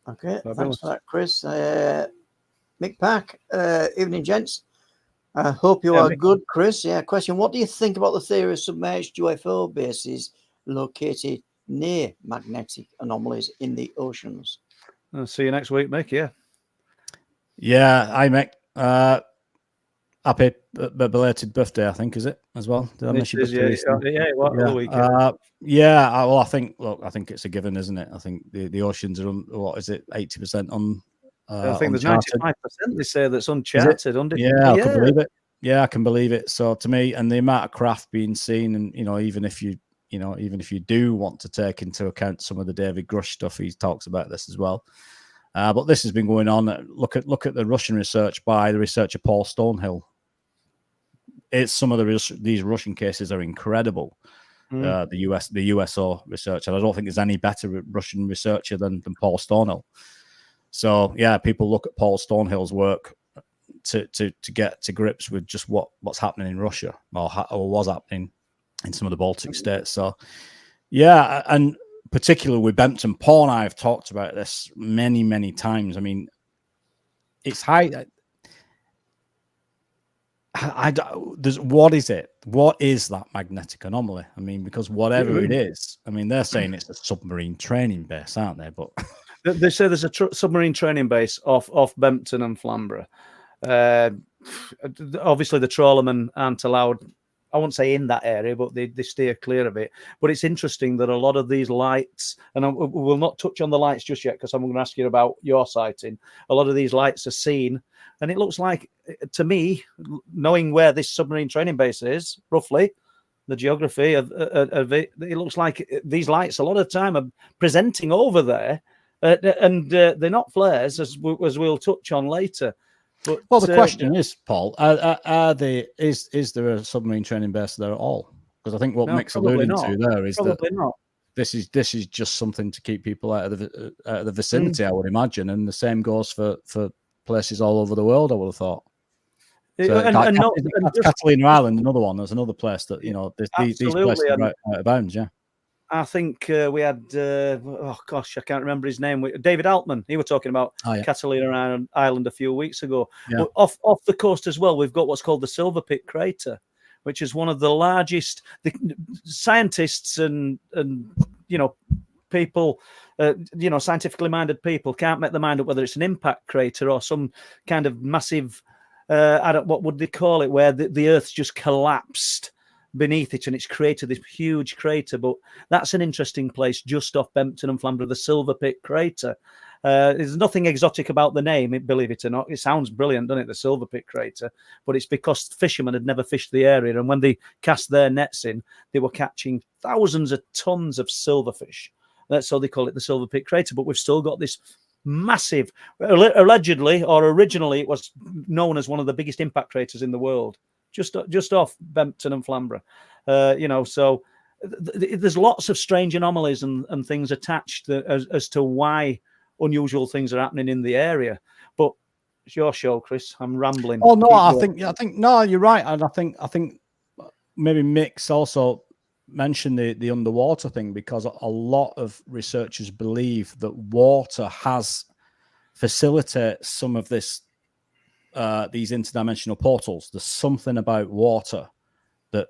Okay, thanks for that, Chris. Mick Pack, evening, gents. I hope you are good, Chris. Yeah, question. What do you think about the theory of submerged UFO bases located near magnetic anomalies in the oceans? I'll see you next week, Mick. Yeah, hi, Mick. Happy belated birthday, I think, is it, as well? Did I miss your birthday? Well, I think it's a given, isn't it? I think the oceans are, what is it, 80% I think there's 95% they say that's uncharted. I can believe it. Yeah, I can believe it. So to me, and the amount of craft being seen, and even if you do want to take into account some of the David Grush stuff, he talks about this as well. But this has been going on. Look at the Russian research by the researcher Paul Stonehill. It's some of these Russian cases are incredible. The USO research, and I don't think there's any better Russian researcher than Paul Stonehill. So yeah, people look at Paul Stonehill's work to get to grips with just what's happening in Russia or was happening in some of the Baltic states. So, yeah, and particularly with Bempton, Paul and I have talked about this many, many times. I mean, it's high. What is it? What is that magnetic anomaly? I mean, because whatever it is, I mean, they're saying it's a submarine training base, aren't they? But they say there's a submarine training base off Bempton and Flamborough. Obviously, the trawlermen aren't allowed. I won't say in that area, but they steer clear of it. But it's interesting that a lot of these lights, and we'll not touch on the lights just yet because I'm going to ask you about your sighting. A lot of these lights are seen, and it looks like, to me, knowing where this submarine training base is, roughly, the geography of it, it looks like these lights a lot of the time are presenting over there, and they're not flares, as we'll touch on later. But, well, the question is, Paul, is there a submarine training base there at all? Because I think what Mick's alluding to there is probably that this is just something to keep people out of the vicinity, I would imagine, and the same goes for places all over the world, I would have thought. So Catalina Island, another one. There's another place that these places are right out of bounds. Yeah. I think we had, I can't remember his name. David Altman. He was talking about Catalina Island a few weeks ago. Yeah. But off the coast as well, we've got what's called the Silver Pit Crater, which is one of the largest. The scientists and people, scientifically minded people can't make their mind up whether it's an impact crater or some kind of massive. What would they call it? Where the Earth's just collapsed beneath it and it's created this huge crater. But that's an interesting place just off Bempton and Flamborough, the Silver Pit Crater. There's nothing exotic about the name, believe it or not. It sounds brilliant, doesn't it, the Silver Pit Crater? But it's because fishermen had never fished the area, and when they cast their nets in, they were catching thousands of tons of silverfish. That's so they call it the Silver Pit Crater. But we've still got this massive, allegedly, or originally it was known as one of the biggest impact craters in the world, just off Bempton and Flamborough. So there's lots of strange anomalies and things attached as to why unusual things are happening in the area. But it's your show, Chris. I'm rambling. Oh no, I think no, you're right, and I think maybe Mick's also mentioned the underwater thing, because a lot of researchers believe that water facilitates some of this. These interdimensional portals. There's something about water that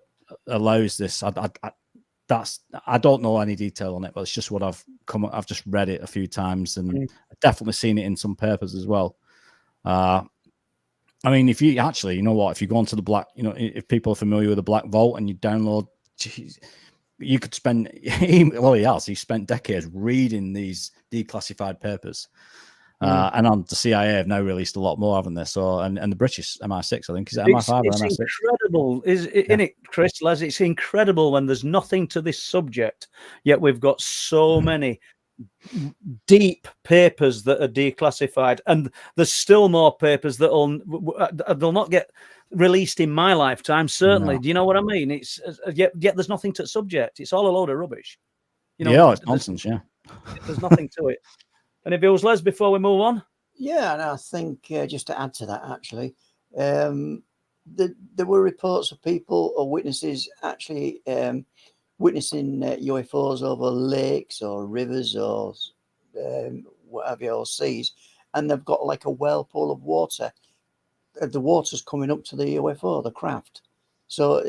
allows this. I don't know any detail on it, but it's just what I've just read it a few times, and I've definitely seen it in some papers as well. I mean, if you actually, if you go onto the black, if people are familiar with the Black Vault and you download, you could spend. He spent decades reading these declassified papers. And on the CIA have now released a lot more, haven't they? So, and the British MI6, I think, is it MI5 or MI6? It's incredible, isn't it, Chris? Les, it's incredible when there's nothing to this subject, yet we've got so many deep papers that are declassified, and there's still more papers they'll not get released in my lifetime. Certainly, no. Do you know what I mean? It's yet there's nothing to subject. It's all a load of rubbish. It's nonsense. Yeah, there's nothing to it. Any bills, Les, before we move on? Yeah, and I think just to add to that, actually, there were reports of people or witnesses actually witnessing UFOs over lakes or rivers or whatever, or seas, and they've got like a whirlpool of water. The water's coming up to the UFO, the craft. So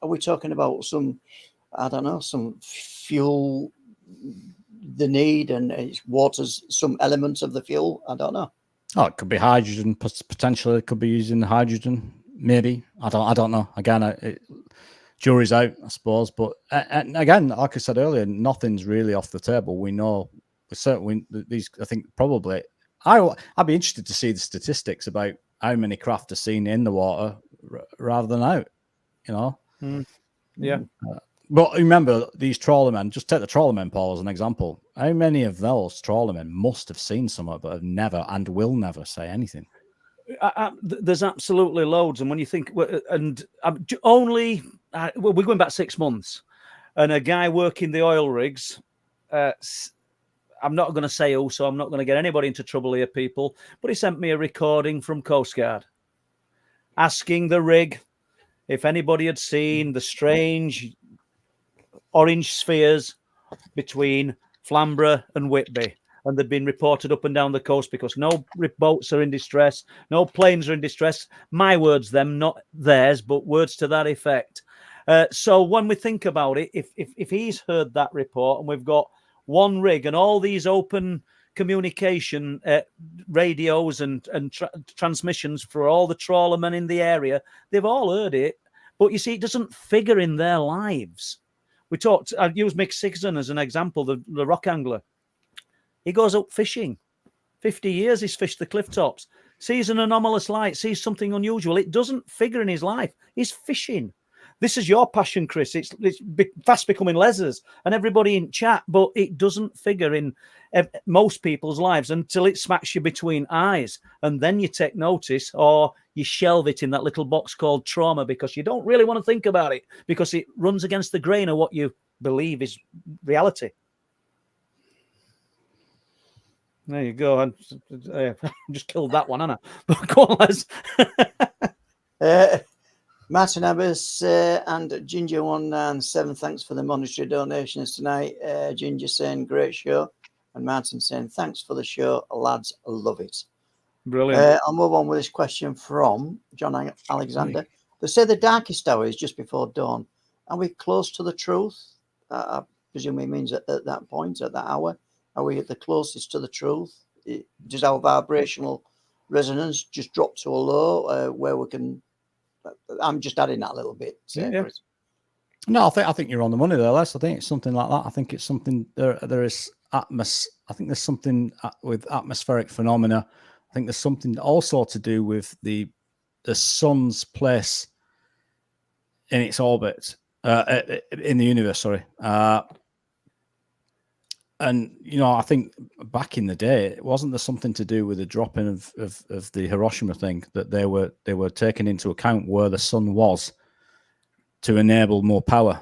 are we talking about some fuel? The need, and it's water's some elements of the fuel. I don't know. Oh, it could be hydrogen. Potentially, it could be using hydrogen. Maybe I don't know. Again, jury's out, I suppose. But and again, like I said earlier, nothing's really off the table. We know certainly these. I think probably I'd be interested to see the statistics about how many craft are seen in the water rather than out. Yeah. But remember, these trawlermen, just take the trawlermen, Paul, as an example. How many of those trawlermen must have seen something but have never and will never say anything? There's absolutely loads. And when you think, and we're going back 6 months, and a guy working the oil rigs, I'm not going to say who, so I'm not going to get anybody into trouble here, people, but he sent me a recording from Coast Guard. asking the rig if anybody had seen the strange orange spheres between Flamborough and Whitby. And they've been reported up and down the coast because no boats are in distress, no planes are in distress. My words, them, not theirs, but words to that effect. So when we think about it, if he's heard that report and we've got one rig and all these open communication radios and transmissions for all the trawlermen in the area, they've all heard it. But you see, it doesn't figure in their lives. I'd use Mick Sigson as an example, the rock angler. He goes up fishing. 50 years he's fished the cliff tops. Sees an anomalous light, sees something unusual. It doesn't figure in his life. He's fishing. This is your passion, Chris. It's fast becoming Les's and everybody in chat, but it doesn't figure in most people's lives until it smacks you between eyes. And then you take notice or you shelve it in that little box called trauma because you don't really want to think about it because it runs against the grain of what you believe is reality. There you go. I just killed that one, haven't I? But go on, Les. Martin Abbas and Ginger197, thanks for the monetary donations tonight. Ginger saying, great show. And Martin saying, thanks for the show, lads, love it. Brilliant. I'll move on with this question from John Alexander. They say the darkest hour is just before dawn. Are we close to the truth? I presume he means at that point, at that hour. Are we at the closest to the truth? Does our vibrational resonance just drop to a low where we can... I'm just adding that a little bit. Yeah. No, I think you're on the money there, Les. I think it's something like that. I think it's something there is I think there's something with atmospheric phenomena. I think there's something also to do with the sun's place in its orbit in the universe. Sorry. And I think back in the day, wasn't there something to do with the dropping of the Hiroshima thing that they were taking into account where the sun was to enable more power?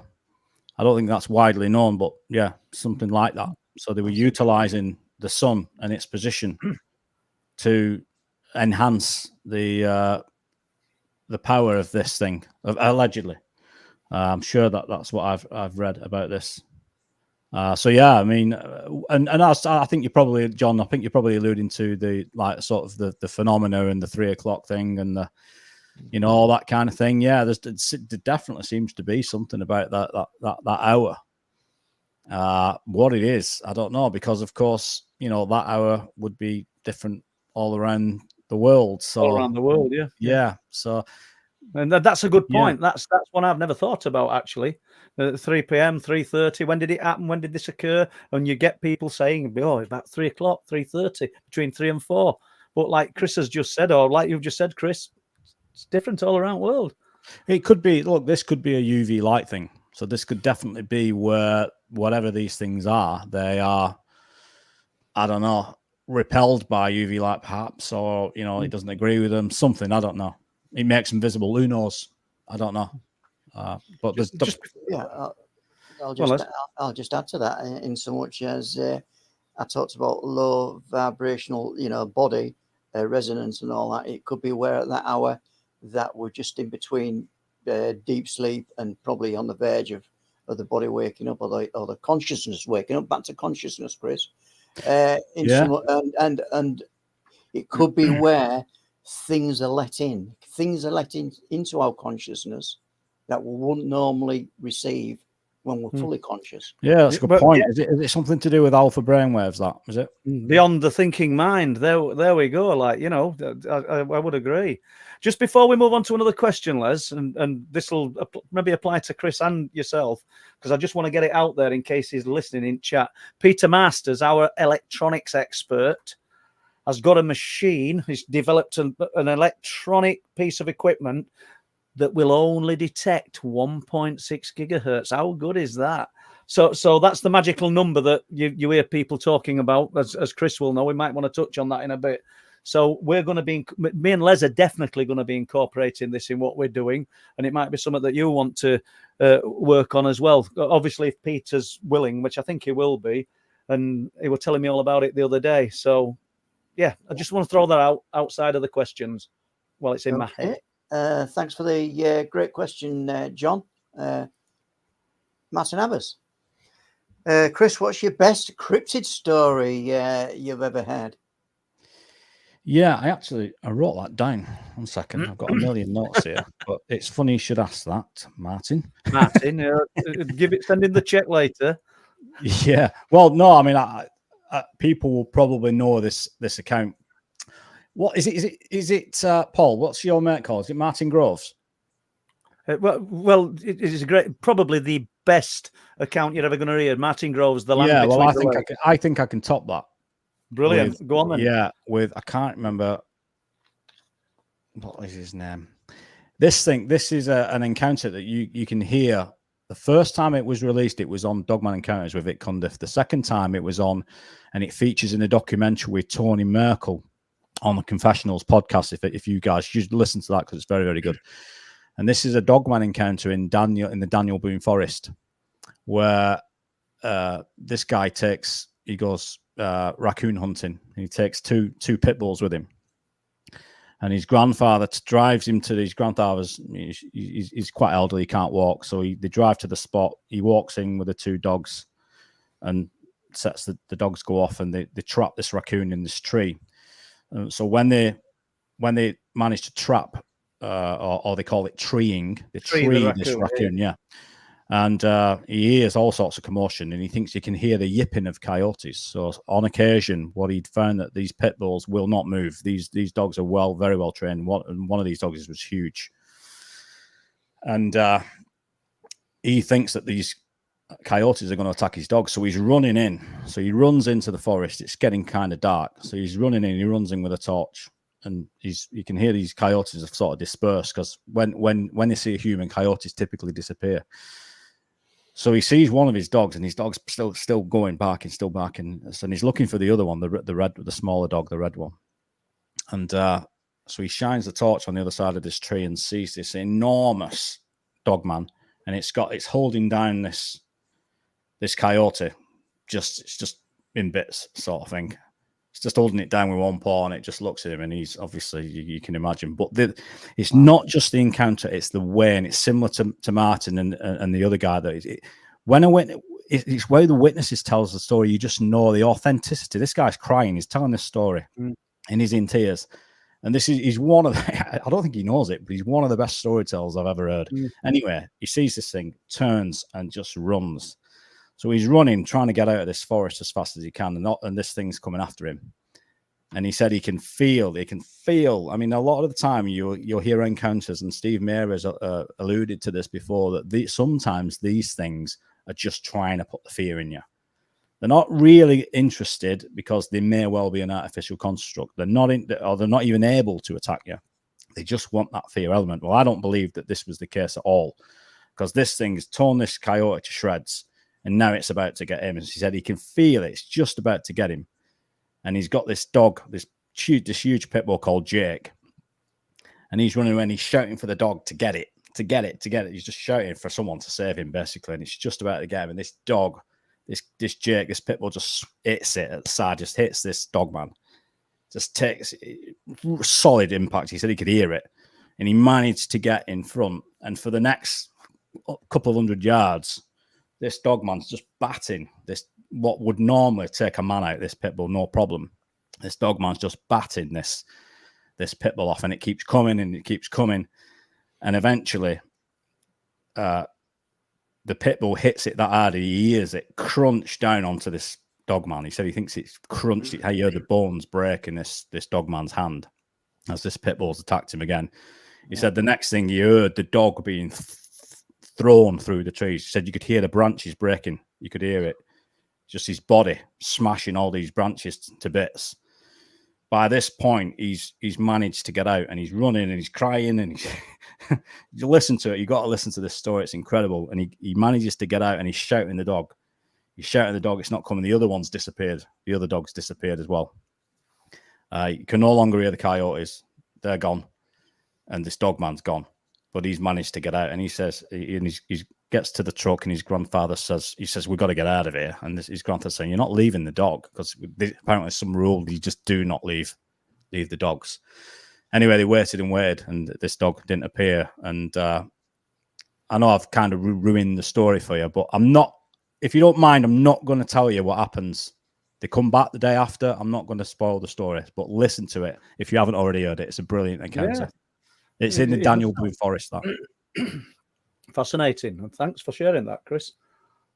I don't think that's widely known, but yeah, something like that. So they were utilizing the sun and its position to enhance the power of this thing, allegedly. I'm sure that's what I've read about this. So yeah, I mean, and I think you're probably, John, I think you're probably alluding to the sort of the phenomena and the 3 o'clock thing and the, all that kind of thing. Yeah, there definitely seems to be something about that hour. What it is, I don't know, because of course, that hour would be different all around the world. So all around the world, yeah. Yeah. So. And that's a good point. Yeah. That's one I've never thought about, actually. 3 p.m., 3:30. When did it happen? When did this occur? And you get people saying, "Oh, it's about 3 o'clock, 3:30, between 3 and 4." But like Chris has just said, or like you've just said, Chris, it's different all around the world. It could be. Look, this could be a UV light thing. So this could definitely be where whatever these things are, they are. I don't know, repelled by UV light, perhaps, or it doesn't agree with them. Something, I don't know. It makes them visible. Who knows? I don't know. But I'll just add to that in so much as I talked about low vibrational, body resonance and all that. It could be where at that hour that we're just in between deep sleep and probably on the verge of the body waking up or the consciousness waking up, back to consciousness, Chris. And it could be where things are let into our consciousness that we wouldn't normally receive when we're fully conscious. Yeah, that's a good point. Yeah. Is it something to do with alpha brainwaves? That is it? Beyond the thinking mind. There we go. Like, I would agree. Just before we move on to another question, Les, and this will maybe apply to Chris and yourself, because I just want to get it out there in case he's listening in chat. Peter Masters, our electronics expert, has got a machine. He's developed an electronic piece of equipment that will only detect 1.6 gigahertz. How good is that? So that's the magical number that you hear people talking about, as Chris will know. We might want to touch on that in a bit. So we're going to be, me and Les are definitely going to be incorporating this in what we're doing, and it might be something that you want to work on as well. Obviously, if Peter's willing, which I think he will be, and he was telling me all about it the other day. So yeah, I just want to throw that outside of the questions while it's in my head. Thanks for the great question, John. Martin Abbas. Chris, what's your best cryptid story you've ever had? Yeah, I wrote that down. 1 second. I've got a million notes here, but it's funny you should ask that, Martin. Martin, send in the check later. Yeah. Well, no, I mean, people will probably know this account. What is it? Is it Paul? What's your mate called? Is it Martin Groves? Well, it is probably the best account you're ever going to hear. Martin Groves, the land. Yeah. Well, between I think I can top that. Brilliant. Go on then. Yeah, I can't remember what is his name. This is an encounter that you can hear. The first time it was released, it was on Dogman Encounters with Vic Cundiff. The second time it was on, and it features in a documentary with Tony Merkel on the Confessionals podcast. If you guys should listen to that, because it's very, very good. And this is a Dogman encounter in the Daniel Boone Forest, where this guy goes raccoon hunting. He takes two pit bulls with him, and his grandfather drives him to his grandfather's. He's quite elderly, he can't walk, so they drive to the spot. He walks in with the two dogs, and sets the dogs go off, and they trap this raccoon in this tree. So when they manage to trap, or they call it treeing, they tree this raccoon, yeah. And he hears all sorts of commotion, and he thinks he can hear the yipping of coyotes. So on occasion, what he'd found that these pit bulls will not move. These dogs are very well trained. One of these dogs was huge, and he thinks that these coyotes are going to attack his dog. So he's running in. So he runs into the forest. It's getting kind of dark. So he's running in. He runs in with a torch, and you can hear these coyotes have sort of dispersed, because when they see a human, coyotes typically disappear. So he sees one of his dogs, and his dog's still going, barking, and he's looking for the other one, the smaller dog, the red one. And so he shines the torch on the other side of this tree and sees this enormous dogman, and it's holding down this coyote, it's just in bits, sort of thing. It's just holding it down with one paw, and it just looks at him, and he's obviously, you can imagine. But it's not just the encounter; it's the way, and it's similar to Martin and the other guy. It's where the witnesses tells the story. You just know the authenticity. This guy's crying. He's telling this story, and he's in tears. And he's one of the, I don't think he knows it, but he's one of the best storytellers I've ever heard. Anyway, he sees this thing, turns, and just runs. So he's running, trying to get out of this forest as fast as he can, and this thing's coming after him. And he said he can feel. I mean, a lot of the time you'll hear encounters, and Steve Mayer has alluded to this before, that sometimes these things are just trying to put the fear in you. They're not really interested, because they may well be an artificial construct. They're not even able to attack you. They just want that fear element. Well, I don't believe that this was the case at all, because this thing's torn this coyote to shreds. And now it's about to get him. And he said he can feel it. It's just about to get him. And he's got this dog, this huge pit bull called Jake. And he's running around. He's shouting for the dog to get it. He's just shouting for someone to save him, basically. And it's just about to get him. And this dog, this Jake, this pit bull just hits it at the side, just hits this dog man. Just takes solid impact. He said he could hear it. And he managed to get in front. And for the next couple of 100 yards, this dog man's just batting this, what would normally take a man out, this pit bull, no problem. This dog man's just batting this pit bull off, and it keeps coming and it keeps coming. And eventually, the pit bull hits it that hard, he hears it crunch down onto this dog man. He said he thinks it's crunched it. How you heard the bones break in this dog man's hand as this pit bull's attacked him again. He said the next thing he heard the dog being thrown through the trees. He said you could hear the branches breaking. You could hear it. Just his body smashing all these branches to bits. By this point, he's managed to get out, and he's running and he's crying, and you listen to it. You got to listen to this story. It's incredible. And he manages to get out, and he's shouting the dog. He's shouting the dog. It's not coming. The other one's disappeared. The other dog's disappeared as well. You can no longer hear the coyotes. They're gone. And this dog man's gone. But he's managed to get out, and he says, he gets to the truck, and his grandfather says, we've got to get out of here. And his grandfather's saying, you're not leaving the dog, because apparently some rule, you just do not leave the dogs. Anyway, they waited and waited, and this dog didn't appear. And I know I've kind of ruined the story for you, but I'm not. If you don't mind, I'm not going to tell you what happens. They come back the day after. I'm not going to spoil the story, but listen to it if you haven't already heard it. It's a brilliant encounter. Yeah. It's in the Daniel Boone Forest. That. Fascinating. And thanks for sharing that, Chris.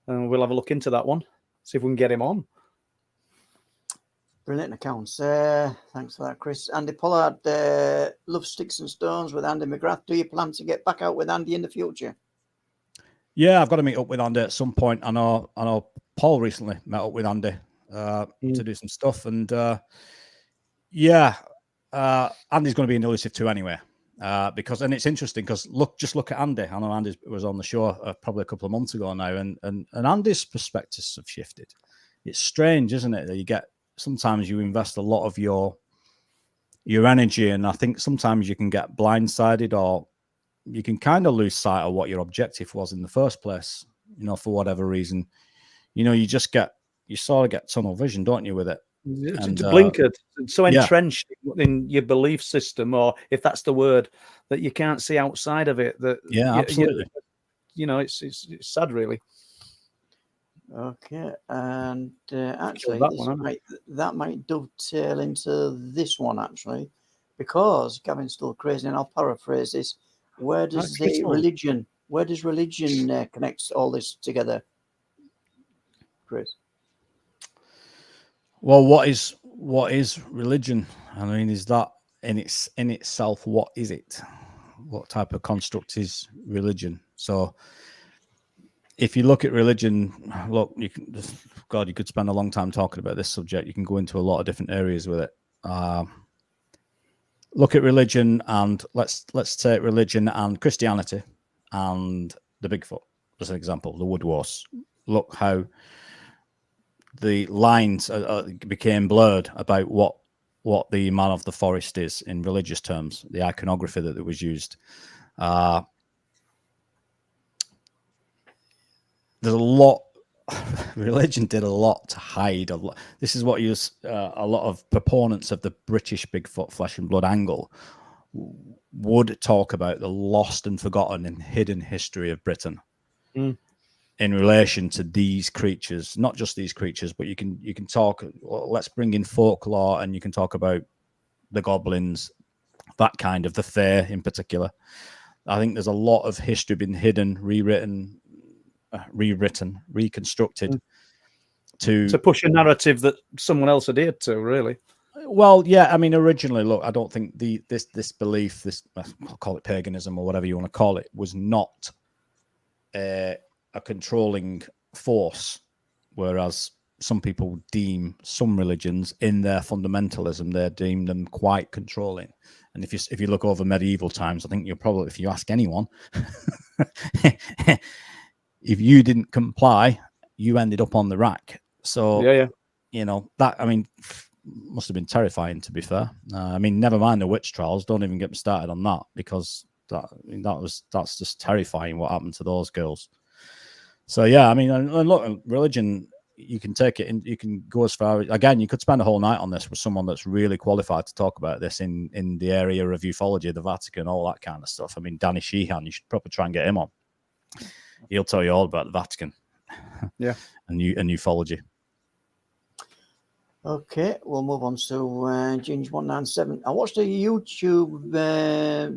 And we'll have a look into that one. See if we can get him on. Brilliant accounts. Thanks for that, Chris. Andy Pollard, love Sticks and Stones with Andy McGrath. Do you plan to get back out with Andy in the future? Yeah, I've got to meet up with Andy at some point. I know Paul recently met up with Andy to do some stuff. And Andy's going to be in Elusive 2 anyway. Because it's interesting because just look at Andy. I know Andy was on the show probably a couple of months ago now, and Andy's perspectives have shifted. It's strange, isn't it, that you get sometimes you invest a lot of your energy, and I think sometimes you can get blindsided, or you can kind of lose sight of what your objective was in the first place. For whatever reason, you sort of get tunnel vision, don't you, with it? It's blinkered, so entrenched in your belief system, or if that's the word, that you can't see outside of it. Absolutely. It's sad, really. Okay, and actually, that might dovetail into this one actually, because Gavin's still crazy, and I'll paraphrase this. Where does religion connect all this together, Chris? Well, what is religion? I mean, is that in itself? What is it? What type of construct is religion? So, if you look at religion, you could spend a long time talking about this subject. You can go into a lot of different areas with it. Look at religion, and let's take religion and Christianity and the Bigfoot as an example. The Woodworths. Look how the lines became blurred about what the man of the forest is in religious terms, the iconography that was used. There's a lot. Religion did a lot to hide a lot. This is what a lot of proponents of the British Bigfoot flesh and blood angle would talk about, the lost and forgotten and hidden history of Britain. In relation to these creatures, not just these creatures, but you can talk. Well, let's bring in folklore, and you can talk about the goblins, that kind of, the fae in particular. I think there's a lot of history been hidden, rewritten, reconstructed to push a narrative that someone else adhered to. Really, well, yeah. I mean, originally, look, I don't think this belief, this, I'll call it paganism or whatever you want to call it, was not a controlling force, whereas some people deem some religions, in their fundamentalism, they deem them quite controlling. And if you look over medieval times, I think you'll probably, if you ask anyone, if you didn't comply, you ended up on the rack. So that, I mean, must have been terrifying, to be fair. I mean, never mind the witch trials. Don't even get me started on that, because that's just terrifying what happened to those girls. So yeah, I mean, and look, religion, you can take it, and you can go as far. Again, you could spend a whole night on this with someone that's really qualified to talk about this in the area of ufology, the Vatican, all that kind of stuff. I mean, Danny Sheehan, you should probably try and get him on. He'll tell you all about the Vatican, and ufology. Okay, we'll move on to Ginge197. I watched a YouTube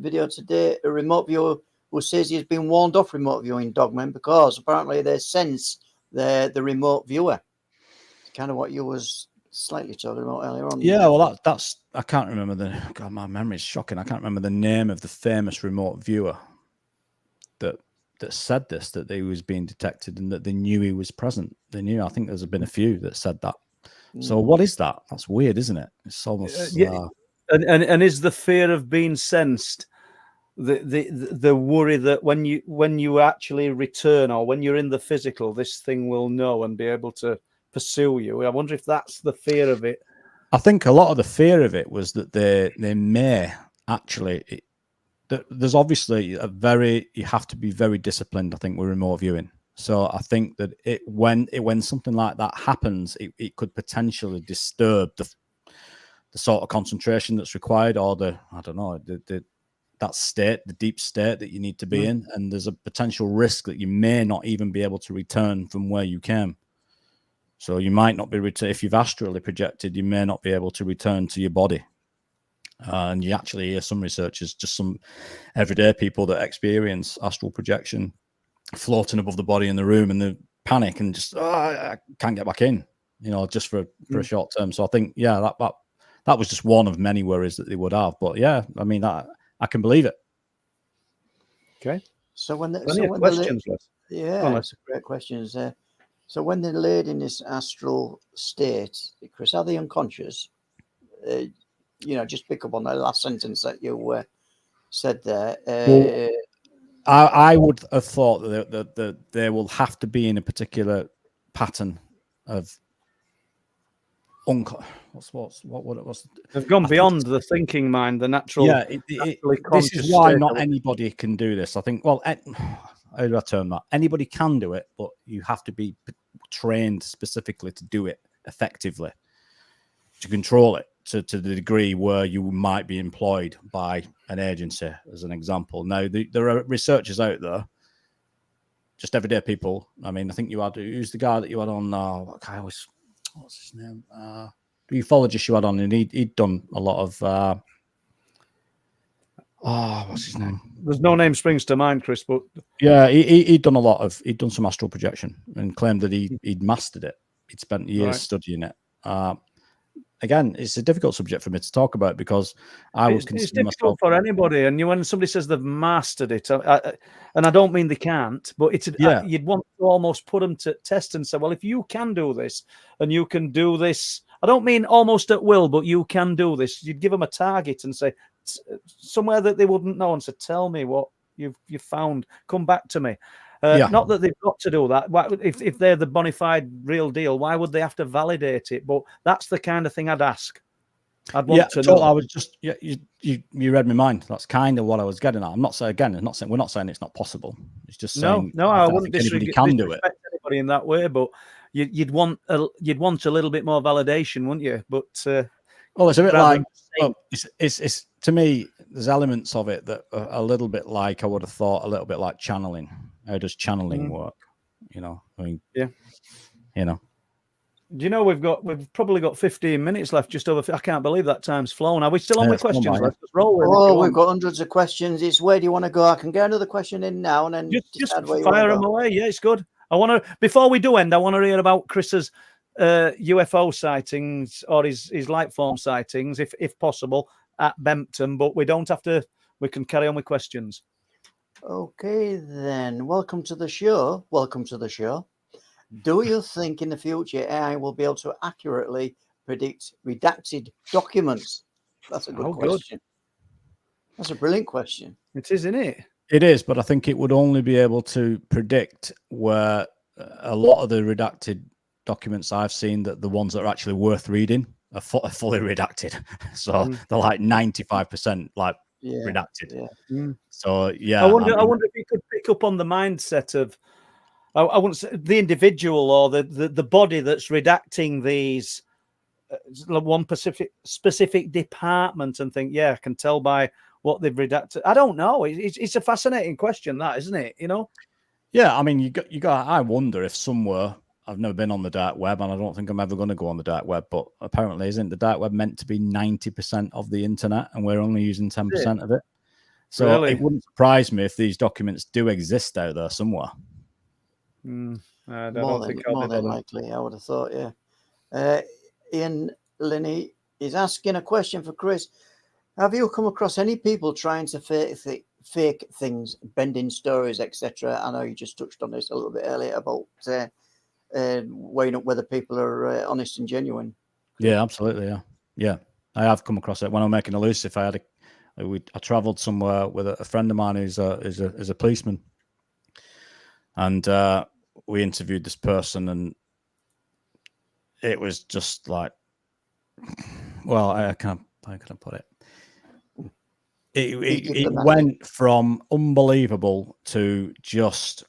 video today. A remote viewer who says he's been warned off remote viewing dogmen because apparently they sense the remote viewer. It's kind of what you was slightly talking about earlier on. Yeah, well, that's I can't remember God, my memory is shocking. I can't remember the name of the famous remote viewer that said this, that he was being detected and that they knew he was present. They knew. I think there's been a few that said that. So what is that? That's weird, isn't it? It's almost and is the fear of being sensed the worry that when you actually return, or when you're in the physical, this thing will know and be able to pursue you? I wonder if that's the fear of it. I think a lot of the fear of it was that they may actually. There's obviously you have to be very disciplined, I think, with remote viewing. So I think that when something like that happens, it could potentially disturb the sort of concentration that's required, or that state, the deep state that you need to be in, and there's a potential risk that you may not even be able to return from where you came. So you might not be if you've astrally projected, you may not be able to return to your body. And you actually hear some researchers, just some everyday people that experience astral projection, floating above the body in the room, and they panic and just I can't get back in, just for a short term. So I think that was just one of many worries that they would have. But yeah, I mean that I can believe it. Okay. So when the questions, it's a great questions. So when they're laid in this astral state, Chris, are they unconscious? Just pick up on the last sentence that you said there. I would have thought that they will have to be in a particular pattern of they've gone beyond the thinking mind, the natural. Yeah, this is why not anybody can do this. I think. Well, how do I term that? Anybody can do it, but you have to be trained specifically to do it effectively, to control it to the degree where you might be employed by an agency, as an example. Now, there are researchers out there, just everyday people. I mean, I think you had, who's the guy that you had on, what's his name? The ufologist you had on, and he'd done a lot of, what's his name? There's no name springs to mind, Chris, but yeah, he'd done some astral projection and claimed that he'd mastered it. He'd spent years studying it. Again, it's a difficult subject for me to talk about because it's difficult for anybody. And when somebody says they've mastered it, and I don't mean they can't, but you'd want to almost put them to test and say, well, if you can do this and you can do this, I don't mean almost at will, but you can do this. You'd give them a target and say somewhere that they wouldn't know and say, tell me what you've found. Come back to me. Not that they've got to do that. If they're the bona fide real deal, why would they have to validate it? But that's the kind of thing I'd ask. I'd want to know. I was just you read my mind. That's kind of what I was getting at. I'm not saying we're not saying it's not possible. It's just saying I wouldn't disrespect anybody in that way. But you'd want a little bit more validation, wouldn't you? But it's a bit like it's to me. There's elements of it that are a little bit like, I would have thought, a little bit like channeling. How does channeling work? I mean, yeah. Do you know we've probably got 15 minutes left, just over. I can't believe that time's flown. Are we still on with questions? Let's just roll with it. We've got hundreds of questions. It's where do you want to go? I can get another question in now and then just fire them away. Yeah, it's good. Before we do end, I want to hear about Chris's UFO sightings or his light form sightings, if possible, at Bempton. But we don't have to. We can carry on with questions. Okay, then. Welcome to the show. Do you think in the future AI will be able to accurately predict redacted documents? That's a good question. That's a brilliant question. It is, isn't it? It is, but I think it would only be able to predict where a lot of the redacted documents I've seen, that the ones that are actually worth reading are fully redacted. So they're like 95% redacted. Yeah. So yeah, I wonder if you could pick up on the mindset of, I wouldn't say the individual or the body that's redacting these one specific department, and think, I can tell by what they've redacted. I don't know. It's a fascinating question, that, isn't it? Yeah, I mean, you got. I wonder if somewhere. I've never been on the dark web, and I don't think I'm ever going to go on the dark web. But apparently, isn't the dark web meant to be 90% of the internet, and we're only using 10% of it? So It wouldn't surprise me if these documents do exist out there somewhere. I don't think more than likely, I would have thought. Yeah. Ian Linney is asking a question for Chris. Have you come across any people trying to fake things, bending stories, etc.? I know you just touched on this a little bit earlier about weighing up whether people are honest and genuine. Yeah, absolutely. Yeah. I have come across it when I'm making elusive. I travelled somewhere with a friend of mine who's a policeman, and we interviewed this person, and it was just like, well, how can I put it? It went from unbelievable to just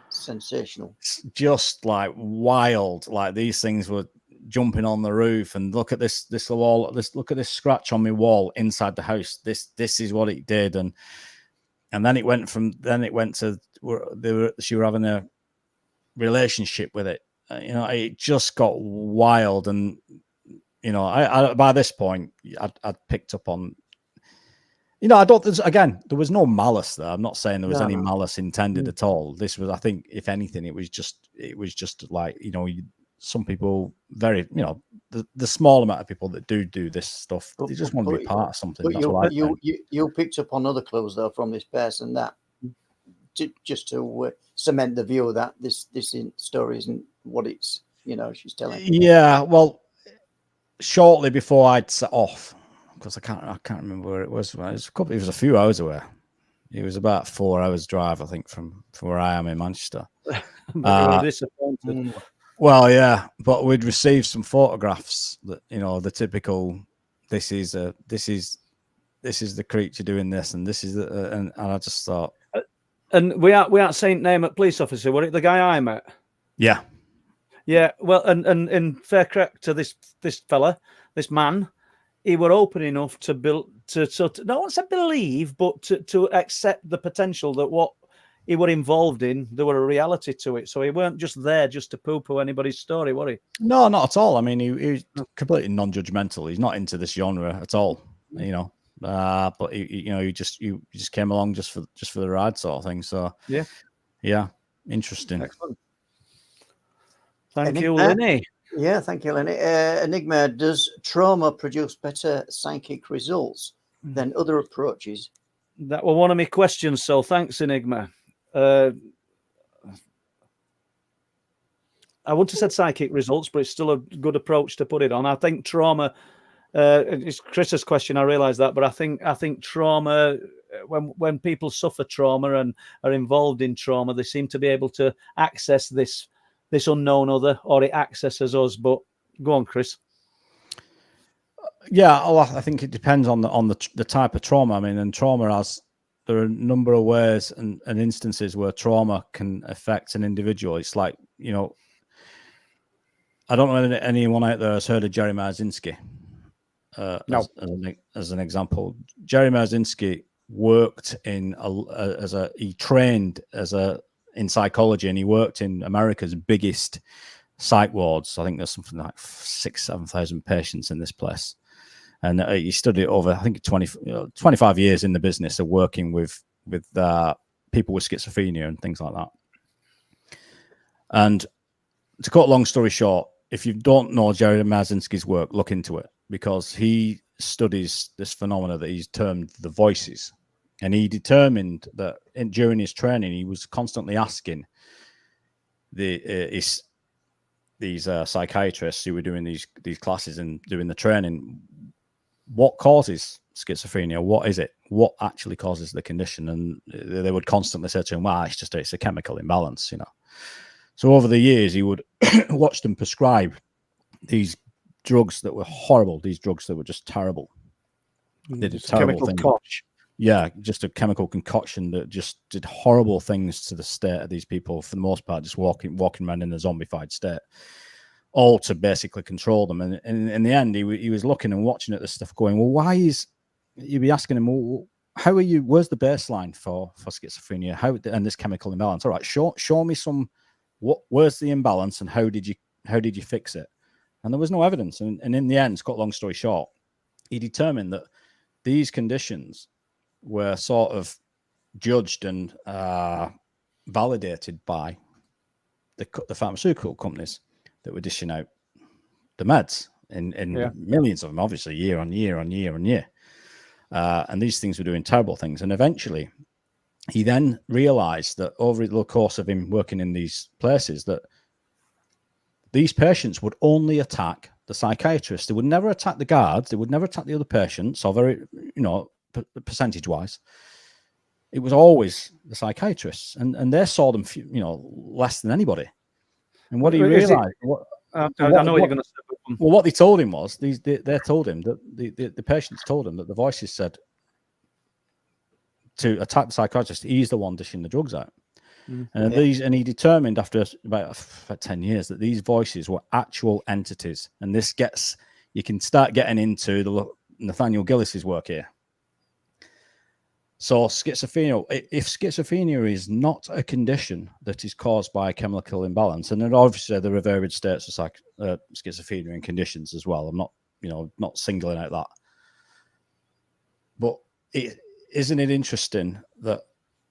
sensational, just like wild. Like these things were jumping on the roof and look at this wall, look at this scratch on my wall inside the house. This is what it did, and then it went to she were having a relationship with it. It just got wild, and I by this point I'd picked up on. I don't. There was no malice there. I'm not saying there was any malice intended at all. This was, I think, if anything, it was just like some people very, the small amount of people that do this stuff, they just want to be part of something. But you picked up on other clues though from this person that just to cement the view that this story isn't what it's she's telling. Yeah, well, shortly before I'd set off. Because I can't remember where it was. It was a few hours away. It was about 4 hours drive, I think, from where I am in Manchester. Disappointed. Well, yeah, but we'd received some photographs that the typical. This is the creature doing this, and this is and I just thought. And we aren't saying name at police officer. Was it the guy I met? Yeah. Yeah. Well, and in fair credit to this fella, this man. He were open enough to build to not want to believe, but to accept the potential that what he were involved in, there were a reality to it. So he weren't just there just to poo-poo anybody's story, were he? No, not at all. I mean, he was completely non-judgmental. He's not into this genre at all, But he just came along just for the ride sort of thing. So yeah, interesting. Excellent. Thank you, Lenny. Yeah, thank you, Lenny. Enigma, does trauma produce better psychic results than other approaches? That was one of my questions, so thanks, Enigma. I wouldn't have said psychic results, but it's still a good approach to put it on. I think trauma, it's Chris's question, I realise that, but I think trauma, when people suffer trauma and are involved in trauma, they seem to be able to access this unknown other, or it accesses us. But go on, Chris. Yeah, I think it depends on the type of trauma. I mean, and there are a number of ways and instances where trauma can affect an individual. It's like, I don't know if anyone out there has heard of Jerry Marzinski. No. As an example, Jerry Marzinski worked he trained in psychology, and he worked in America's biggest psych wards. I think there's something like 6,000-7,000 patients in this place. And he studied over, I think, 25 years in the business of working with people with schizophrenia and things like that. And to cut a long story short, if you don't know Jerry Marzinski's work, look into it, because he studies this phenomena that he's termed the voices. And he determined that during his training, he was constantly asking these psychiatrists who were doing these classes and doing the training, what causes schizophrenia? What is it? What actually causes the condition? And they would constantly say to him, well, it's a chemical imbalance, So over the years, he would watch them prescribe these drugs that were horrible, these drugs that were just terrible. They did terrible things. Yeah, just a chemical concoction that just did horrible things to the state of these people, for the most part, just walking around in a zombified state, all to basically control them. And in the end, he was looking and watching at this stuff going, well, why is... You'd be asking him, well, how are you... Where's the baseline for schizophrenia? And this chemical imbalance? All right, show me some... Where's the imbalance, and how did you fix it? And there was no evidence. And in the end, to cut a long story short, he determined that these conditions were sort of judged and validated by the pharmaceutical companies that were dishing out the meds in millions of them, obviously, year on year on year on year. And these things were doing terrible things. And eventually, he then realized that over the course of him working in these places, that these patients would only attack the psychiatrist. They would never attack the guards. They would never attack the other patients, or very, percentage-wise. It was always the psychiatrists, and they saw them, less than anybody. And what he realized, I know what you're going to say. Well, what they told him was, they told him that the patients told him that the voices said to attack the psychiatrist. He's the one dishing the drugs out. And he determined after about 10 years that these voices were actual entities. And you can start getting into the Nathaniel Gillis's work here. So schizophrenia, if schizophrenia is not a condition that is caused by a chemical imbalance, and then obviously there are varied states of schizophrenia and conditions as well. I'm not singling out that. But isn't it interesting that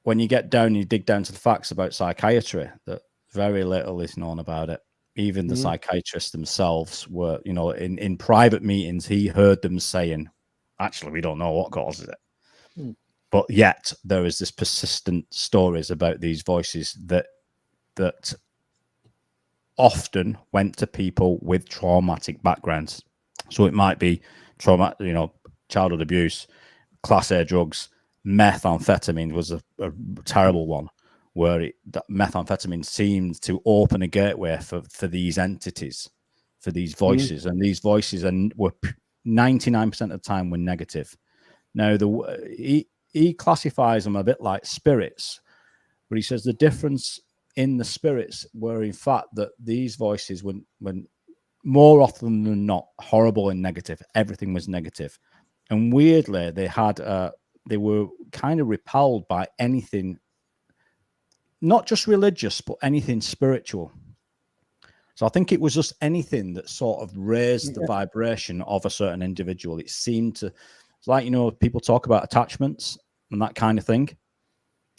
when you get down and you dig down to the facts about psychiatry, that very little is known about it. Even the psychiatrists themselves were, in private meetings, he heard them saying, actually, we don't know what causes it. But yet there is this persistent stories about these voices that often went to people with traumatic backgrounds. So it might be trauma, childhood abuse, class A drugs. Methamphetamine was a terrible one, where that methamphetamine seemed to open a gateway for these entities, for these voices, and these voices were 99% of the time were negative. Now he classifies them a bit like spirits, but he says the difference in the spirits were in fact that these voices, when more often than not, horrible and negative. Everything was negative, and weirdly they were kind of repelled by anything, not just religious, but anything spiritual. So I think it was just anything that sort of raised the vibration of a certain individual. It seemed to, it's like, people talk about attachments and that kind of thing.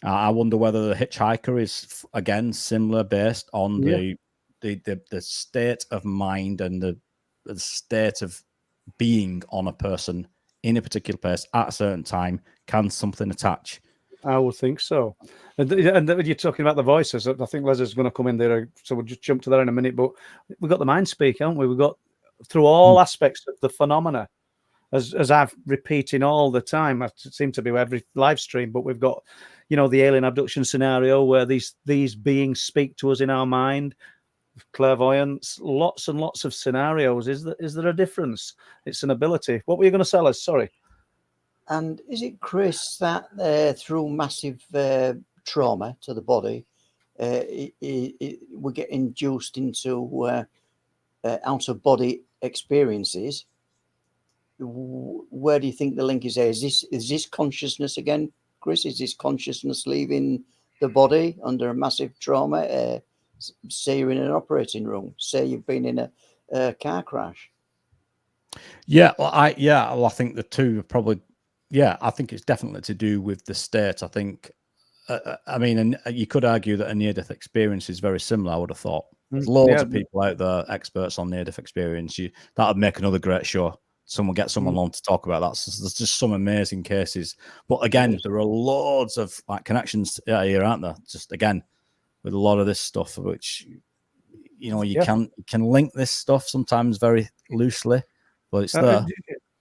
I wonder whether the hitchhiker is, again, similar based on the state of mind and the state of being on a person in a particular place at a certain time. Can something attach? I would think so. And you're talking about the voices. I think Les is going to come in there, so we'll just jump to that in a minute. But we've got the mind speak, haven't we? We've got through all aspects of the phenomena, as I've repeating all the time. I seem to be every live stream, but we've got, the alien abduction scenario where these beings speak to us in our mind, clairvoyance, lots and lots of scenarios. Is there a difference? It's an ability. What were you going to sell us? Sorry. And is it, Chris, that through massive trauma to the body, we get induced into out-of-body experiences? Where do you think the link is there? Is this consciousness again, Chris? Is this consciousness leaving the body under a massive trauma? Say you're in an operating room. Say you've been in a car crash. I think the two are probably. Yeah, I think it's definitely to do with the state. I think, and you could argue that a near-death experience is very similar. I would have thought. There's loads of people out there, experts on near-death experience. That would make another great show. Get someone on to talk about that. So there's just some amazing cases. But again, there are loads of connections here, aren't there? Just again, with a lot of this stuff, which you can link this stuff sometimes very loosely, but it's there.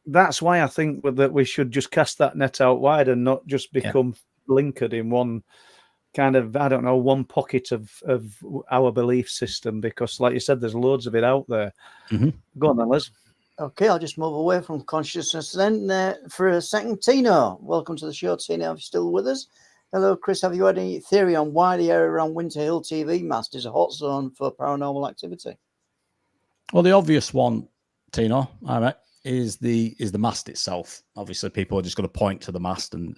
That's why I think that we should just cast that net out wide and not just become blinkered in one kind of, I don't know, one pocket of our belief system, because like you said, there's loads of it out there. Go on then, Liz. Okay, I'll just move away from consciousness then for a second. Tino, welcome to the show. Tino, are you still with us? Hello, Chris. Have you had any theory on why the area around Winter Hill TV mast is a hot zone for paranormal activity? Well, the obvious one, Tino, all right, is the mast itself. Obviously, people are just going to point to the mast and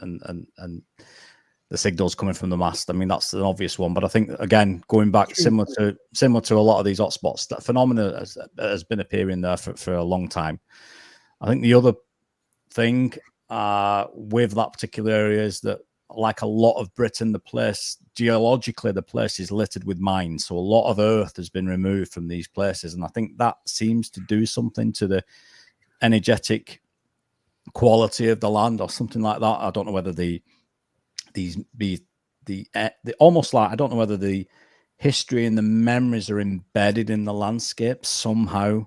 the signals coming from the mast. I mean, that's an obvious one. But I think, again, going back similar to a lot of these hotspots, that phenomena has been appearing there for a long time. I think the other thing with that particular area is that, like a lot of Britain, geologically, the place is littered with mines. So a lot of earth has been removed from these places. And I think that seems to do something to the energetic quality of the land or something like that. I don't know whether the almost like, I don't know whether the history and the memories are embedded in the landscape somehow,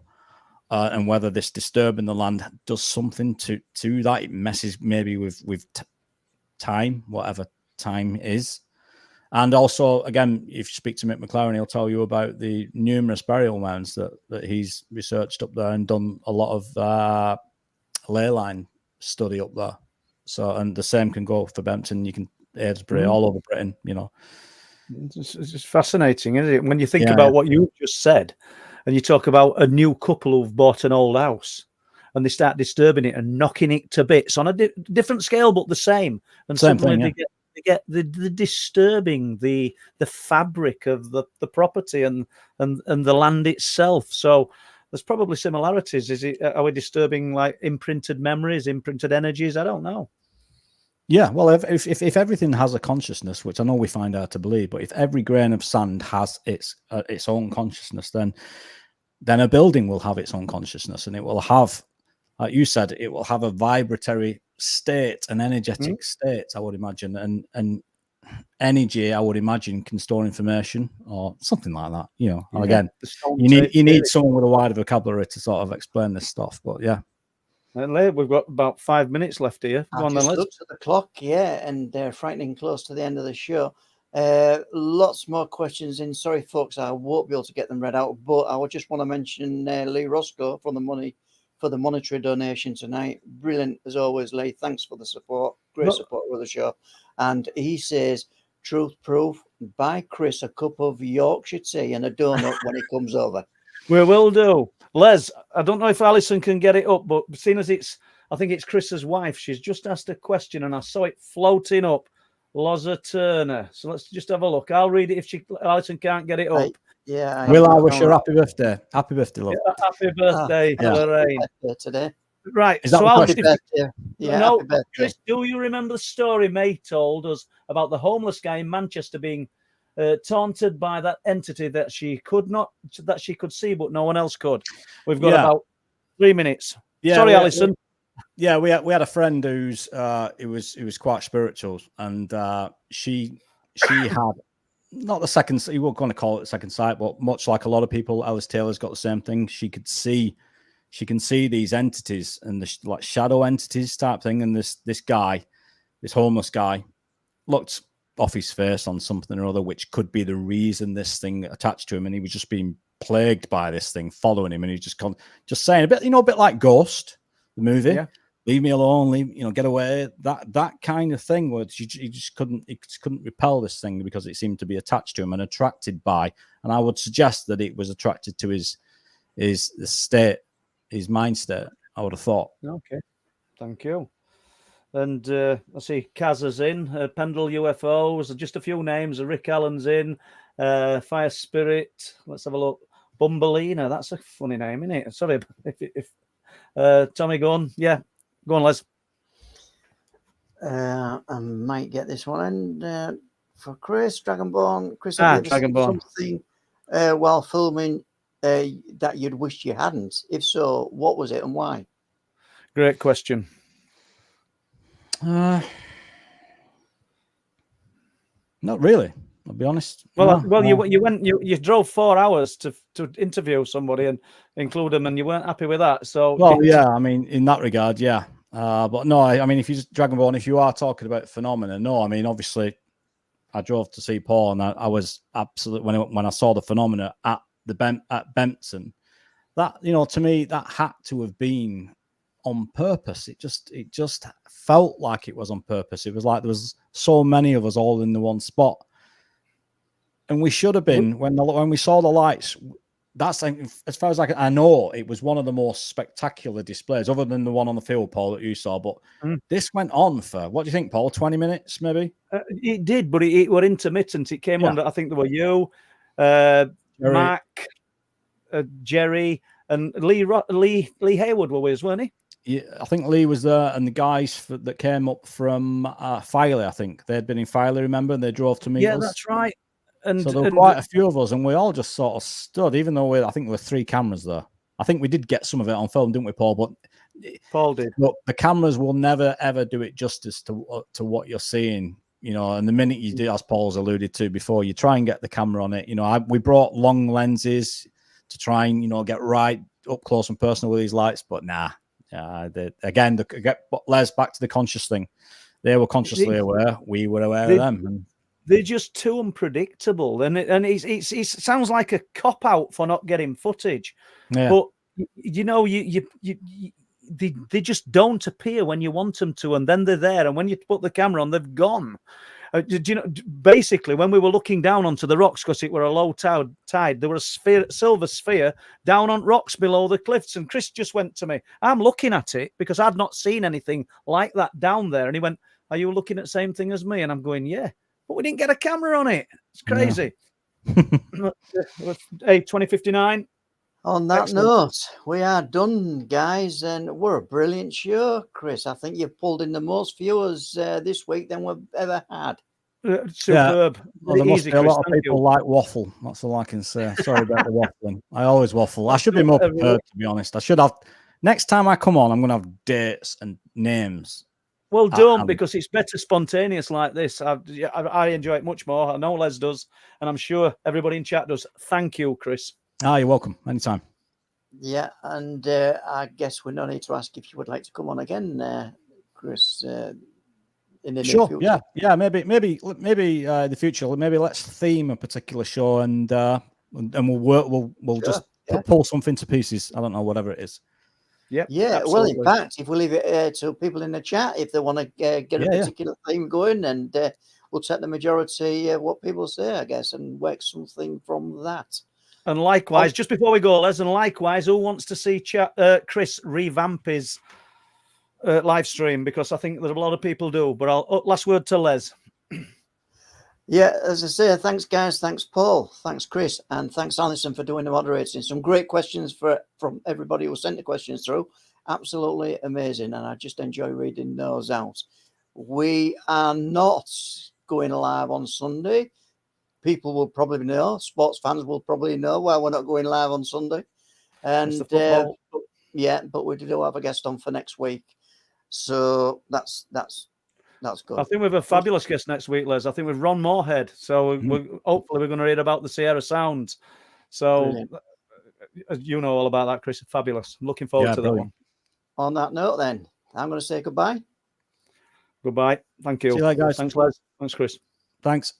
and whether this disturbing the land does something to that. It messes maybe with time, whatever time is. And also, again, if you speak to Mick McLaren, he'll tell you about the numerous burial mounds that he's researched up there and done a lot of ley line study up there. So, and the same can go for Bempton. You can Aylesbury, all over Britain, It's just fascinating, isn't it? When you think about what you just said, and you talk about a new couple who've bought an old house, and they start disturbing it and knocking it to bits on a different scale, but the same. And suddenly they get the disturbing the fabric of the property and the land itself. So there's probably similarities. Are we disturbing like imprinted memories, imprinted energies? I don't know. Yeah, well, if everything has a consciousness, which I know we find hard to believe, but if every grain of sand has its own consciousness, then a building will have its own consciousness, and it will have, like you said, it will have a vibratory state, an energetic state, I would imagine, and energy, I would imagine, can store information or something like that. You know, Yeah, again, you need someone with a wider vocabulary to sort of explain this stuff. But yeah. And we've got about 5 minutes left here. I just looked at the clock, and they're frightening close to the end of the show. Lots more questions in. Sorry, folks, I won't be able to get them read out, but I would just want to mention Lee Roscoe for the monetary donation tonight. Brilliant as always, Lee. Thanks for the support. Great support for the show. And he says, truth proof, buy Chris a cup of Yorkshire tea and a donut when he comes over. We will do. Les, I don't know if Alison can get it up, but seeing as I think it's Chris's wife, she's just asked a question and I saw it floating up. Loza Turner. So let's just have a look. I'll read it if Alison can't get it up. Will I wish her happy birthday? Happy birthday, love. Yeah, happy birthday, Lorraine. Today. Right. Is that happy birthday? Yeah, no, happy birthday. Chris, do you remember the story May told us about the homeless guy in Manchester being taunted by that entity that she could see, but no one else could? We've got about 3 minutes. Sorry, Alison. Yeah, we had a friend who's it was quite spiritual, and she had not the second. You weren't going to call it the second sight, but much like a lot of people, Alice Taylor's got the same thing. She can see these entities and the like shadow entities type thing. And this guy, this homeless guy, looked off his face on something or other, which could be the reason this thing attached to him, and he was just being plagued by this thing following him, and he just saying a bit like Ghost, the movie. Yeah. Leave me alone, get away. That kind of thing where he just couldn't repel this thing because it seemed to be attached to him and attracted by. And I would suggest that it was attracted to his state, his mind state. I would have thought. Okay, thank you. And I see Kaz is in, Pendle UFOs, just a few names. Rick Allen's in, Fire Spirit. Let's have a look. Bumbelina, that's a funny name, isn't it? Sorry if Tommy, go on. Yeah, go on, Les. I might get this one. And for Chris, Dragonborn. Chris, Dragonborn. Something while filming that you'd wished you hadn't? If so, what was it and why? Great question. Not really. I'll be honest. You drove 4 hours to interview somebody and include them, and you weren't happy with that. So I mean, in that regard, yeah. But no, I mean, if you just Dragonborn, if you are talking about phenomena, no, I mean, obviously, I drove to see Paul, and I was absolutely when I saw the phenomena at Bempton, that to me that had to have been on purpose. It just felt like it was on purpose. It was like there was so many of us all in the one spot, and we should have been when we saw the lights. That's, as far as I know, it was one of the most spectacular displays, other than the one on the field, Paul, that you saw. But this went on for, what do you think, Paul? 20 minutes, maybe? It did, but it were intermittent. It came on. I think there were you, Mac, Jerry, and Lee Hayward were with us, weren't he? Yeah, I think Lee was there, and the guys that came up from Filey, I think they'd been in Filey, remember? And they drove to meet us. Yeah, that's right. And so there were quite a few of us, and we all just sort of stood, even though I think there were 3 cameras there. I think we did get some of it on film, didn't we, Paul? But Paul did. Look, the cameras will never ever do it justice to what you're seeing, And the minute you do, as Paul's alluded to before, you try and get the camera on it. We brought long lenses to try and get right up close and personal with these lights, but nah. Les, back to the conscious thing. They were consciously aware. We were aware of them. They're just too unpredictable, and it sounds like a cop out for not getting footage. Yeah. But they just don't appear when you want them to, and then they're there, and when you put the camera on, they've gone. Did you know? Basically, when we were looking down onto the rocks, because it were a low tide, there was a silver sphere down on rocks below the cliffs. And Chris just went to me. I'm looking at it because I'd not seen anything like that down there. And he went, "Are you looking at the same thing as me?" And I'm going, "Yeah, but we didn't get a camera on it. It's crazy." Hey, 2059. On that Excellent. note, we are done, guys, and we're a brilliant show, Chris. I think you've pulled in the most viewers this week than we've ever had. Superb. Well, there must Easy, be a Chris. lot of Thank people you. like waffle. That's all I can say. Sorry about the waffling. I always waffle. I should be more prepared, to be honest. I should have. Next time I come on, I'm going to have dates and names. Well, don't, because it's better spontaneous like this. I enjoy it much more. I know Les does, and I'm sure everybody in chat does. Thank you, Chris. You're welcome. Anytime. Yeah, and I guess we don't need to ask if you would like to come on again, Chris. In the near future. Yeah. Maybe in the future. Maybe let's theme a particular show, and we'll work. We'll just pull something to pieces. I don't know, whatever it is. Yeah. Absolutely. Well, in fact, if we leave it to people in the chat, if they want to get a particular theme going, and we'll take the majority what people say, I guess, and work something from that. And likewise, just before we go, Les, and likewise, who wants to see Chris revamp his live stream? Because I think there's a lot of people do. But last word to Les. Yeah, as I say, thanks, guys. Thanks, Paul. Thanks, Chris. And thanks, Alison, for doing the moderating. Some great questions from everybody who sent the questions through. Absolutely amazing. And I just enjoy reading those out. We are not going live on Sunday. People will probably know. Sports fans will probably know why we're not going live on Sunday. And but we do have a guest on for next week. So that's good. I think we have a fabulous guest next week, Les. I think we've Ron Moorhead. So hopefully we're going to read about the Sierra Sounds. So you know all about that, Chris. Fabulous. I'm looking forward to that one. On that note, then, I'm going to say goodbye. Goodbye. Thank you. See you later, guys. Thanks, Les. Thanks, Chris. Thanks.